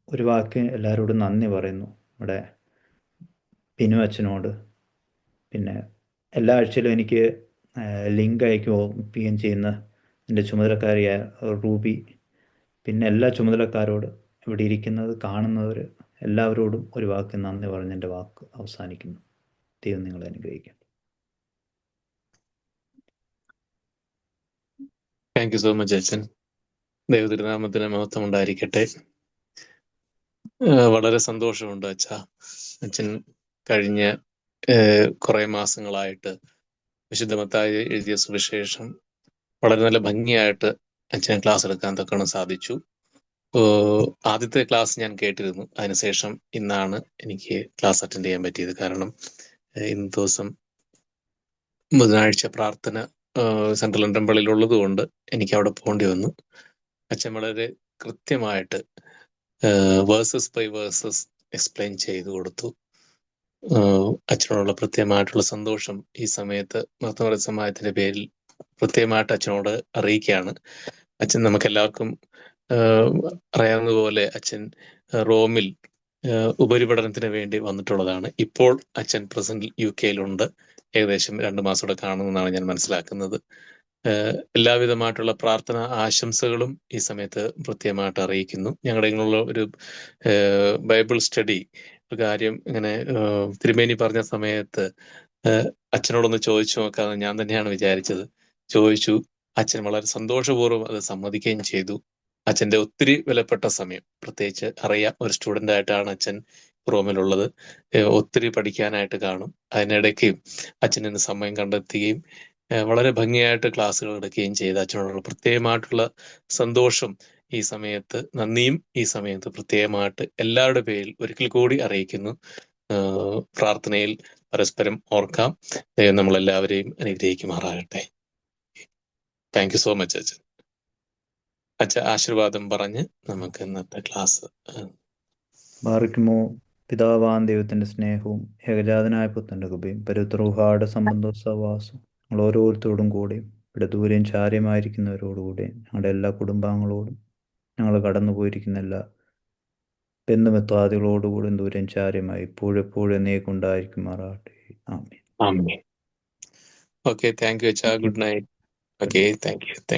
ഒരു വാക്ക് എല്ലാവരോടും നന്ദി പറയുന്നു. നമ്മുടെ പിനു അച്ഛനോട്, പിന്നെ എല്ലാ ആഴ്ചയിലും എനിക്ക് ലിങ്ക് അയക്കുകയും ചെയ്യുന്ന എൻ്റെ ചുമതലക്കാരിയായ റൂബി പിന്നെ എല്ലാ ചുമതലക്കാരോട് ഇവിടെ ഇരിക്കുന്നത് കാണുന്നവർ എല്ലാവരോടും ഒരു വാക്ക് നന്ദി പറഞ്ഞ് എൻ്റെ വാക്ക് അവസാനിക്കുന്നു. ദൈവം നിങ്ങളെ അനുഗ്രഹിക്കും. താങ്ക് യു സോ മച്ച് അച്ഛൻ. ദൈവതിരുനാമത്തിന് മഹത്വം ഉണ്ടായിരിക്കട്ടെ. വളരെ സന്തോഷമുണ്ട് അച്ഛൻ കഴിഞ്ഞ കുറെ മാസങ്ങളായിട്ട് വിശുദ്ധ മത്തായി എഴുതിയ സുവിശേഷം വളരെ നല്ല ഭംഗിയായിട്ട് അച്ഛൻ ക്ലാസ് എടുക്കാൻ തക്കണം സാധിച്ചു. ആദ്യത്തെ ക്ലാസ് ഞാൻ കേട്ടിരുന്നു. അതിനുശേഷം ഇന്നാണ് എനിക്ക് ക്ലാസ് അറ്റൻഡ് ചെയ്യാൻ പറ്റിയത്. കാരണം ഇന്ന് ദിവസം ബുധനാഴ്ച പ്രാർത്ഥന സെൻട്രൽ ലണ്ടൻ പള്ളിയിൽ ഉള്ളത് കൊണ്ട് എനിക്ക് അവിടെ പോകേണ്ടി വന്നു. അച്ഛൻ വളരെ കൃത്യമായിട്ട് വേഴ്സസ് ബൈ വേഴ്സസ് എക്സ്പ്ലെയിൻ ചെയ്തു കൊടുത്തു. അച്ഛനോടുള്ള പ്രത്യേകമായിട്ടുള്ള സന്തോഷം ഈ സമയത്ത് മഹത്വ സമാജത്തിന്റെ പേരിൽ പ്രത്യേകമായിട്ട് അച്ഛനോട് അറിയിക്കുകയാണ്. അച്ഛൻ നമുക്കെല്ലാവർക്കും അറിയാവുന്നതുപോലെ അച്ഛൻ റോമിൽ ഉപരിപഠനത്തിന് വേണ്ടി വന്നിട്ടുള്ളതാണ്. ഇപ്പോൾ അച്ഛൻ പ്രസന്റ് UK-യിലുണ്ട്. ഏകദേശം 2 മാസത്തോടെ കാണുമെന്നാണ് ഞാൻ മനസ്സിലാക്കുന്നത്. എല്ലാവിധമായിട്ടുള്ള പ്രാർത്ഥന ആശംസകളും ഈ സമയത്ത് പ്രത്യേകമായിട്ട് അറിയിക്കുന്നു. ഞങ്ങളുടെ ഇങ്ങനെയുള്ള ഒരു ബൈബിൾ സ്റ്റഡി ഒരു കാര്യം ഇങ്ങനെ തിരുമേനി പറഞ്ഞ സമയത്ത് അച്ഛനോടൊന്ന് ചോദിച്ചു നോക്കാമെന്ന് ഞാൻ തന്നെയാണ് വിചാരിച്ചത്. ചോദിച്ചു. അച്ഛൻ വളരെ സന്തോഷപൂർവ്വം അത് സമ്മതിക്കുകയും ചെയ്തു. അച്ഛൻ്റെ ഒത്തിരി വിലപ്പെട്ട സമയം, പ്രത്യേകിച്ച് അറിയാം ഒരു സ്റ്റുഡൻ്റ് ആയിട്ടാണ് അച്ഛൻ റൂമിലുള്ളത്. ഒത്തിരി പഠിക്കാനായിട്ട് കാണും. അതിനിടയ്ക്ക് അച്ഛൻ ഇന്ന് സമയം കണ്ടെത്തുകയും വളരെ ഭംഗിയായിട്ട് ക്ലാസ്സുകൾ എടുക്കുകയും ചെയ്ത് അച്ഛനോടുള്ള പ്രത്യേകമായിട്ടുള്ള സന്തോഷം ഈ സമയത്ത്, നന്ദിയും ഈ സമയത്ത് പ്രത്യേകമായിട്ട് എല്ലാവരുടെ പേരിൽ ഒരിക്കൽ കൂടി അറിയിക്കുന്നു. പ്രാർത്ഥനയിൽ പരസ്പരം ഓർക്കാം. ദൈവം നമ്മളെല്ലാവരെയും അനുഗ്രഹിക്കുമാറാകട്ടെ. താങ്ക് യു സോ മച്ച് അച്ഛൻ. അച്ഛൻ ആശീർവാദം പറഞ്ഞ് നമുക്ക് ഇന്നത്തെ ക്ലാസ് ബാറിക്കുമോ. പിതാവാൻ ദൈവത്തിൻ്റെ സ്നേഹവും ഏകജാതനായ പുത്രൻ്റെ കൃപയും പരുത്രൂഹാട് സംബന്ധ സഹവാസം ഞങ്ങൾ ഓരോരുത്തരോടും കൂടിയും ഇവിടെ ദൂരെയും ചാര്യമായിരിക്കുന്നവരോടുകൂടിയും ഞങ്ങളുടെ എല്ലാ കുടുംബാംഗങ്ങളോടും ഞങ്ങൾ കടന്നു പോയിരിക്കുന്ന എല്ലാ ബന്ധുമിത്രാദികളോടുകൂടിയും ദൂരെയും ചാര്യമായി ഇപ്പോഴെപ്പോഴും എന്നേക്കുണ്ടായിരിക്കുമാറാകട്ടെ. ആമേൻ. ആമേൻ. ഓക്കെ, താങ്ക് യു അച്ഛാ. Good night. Okay, thank you.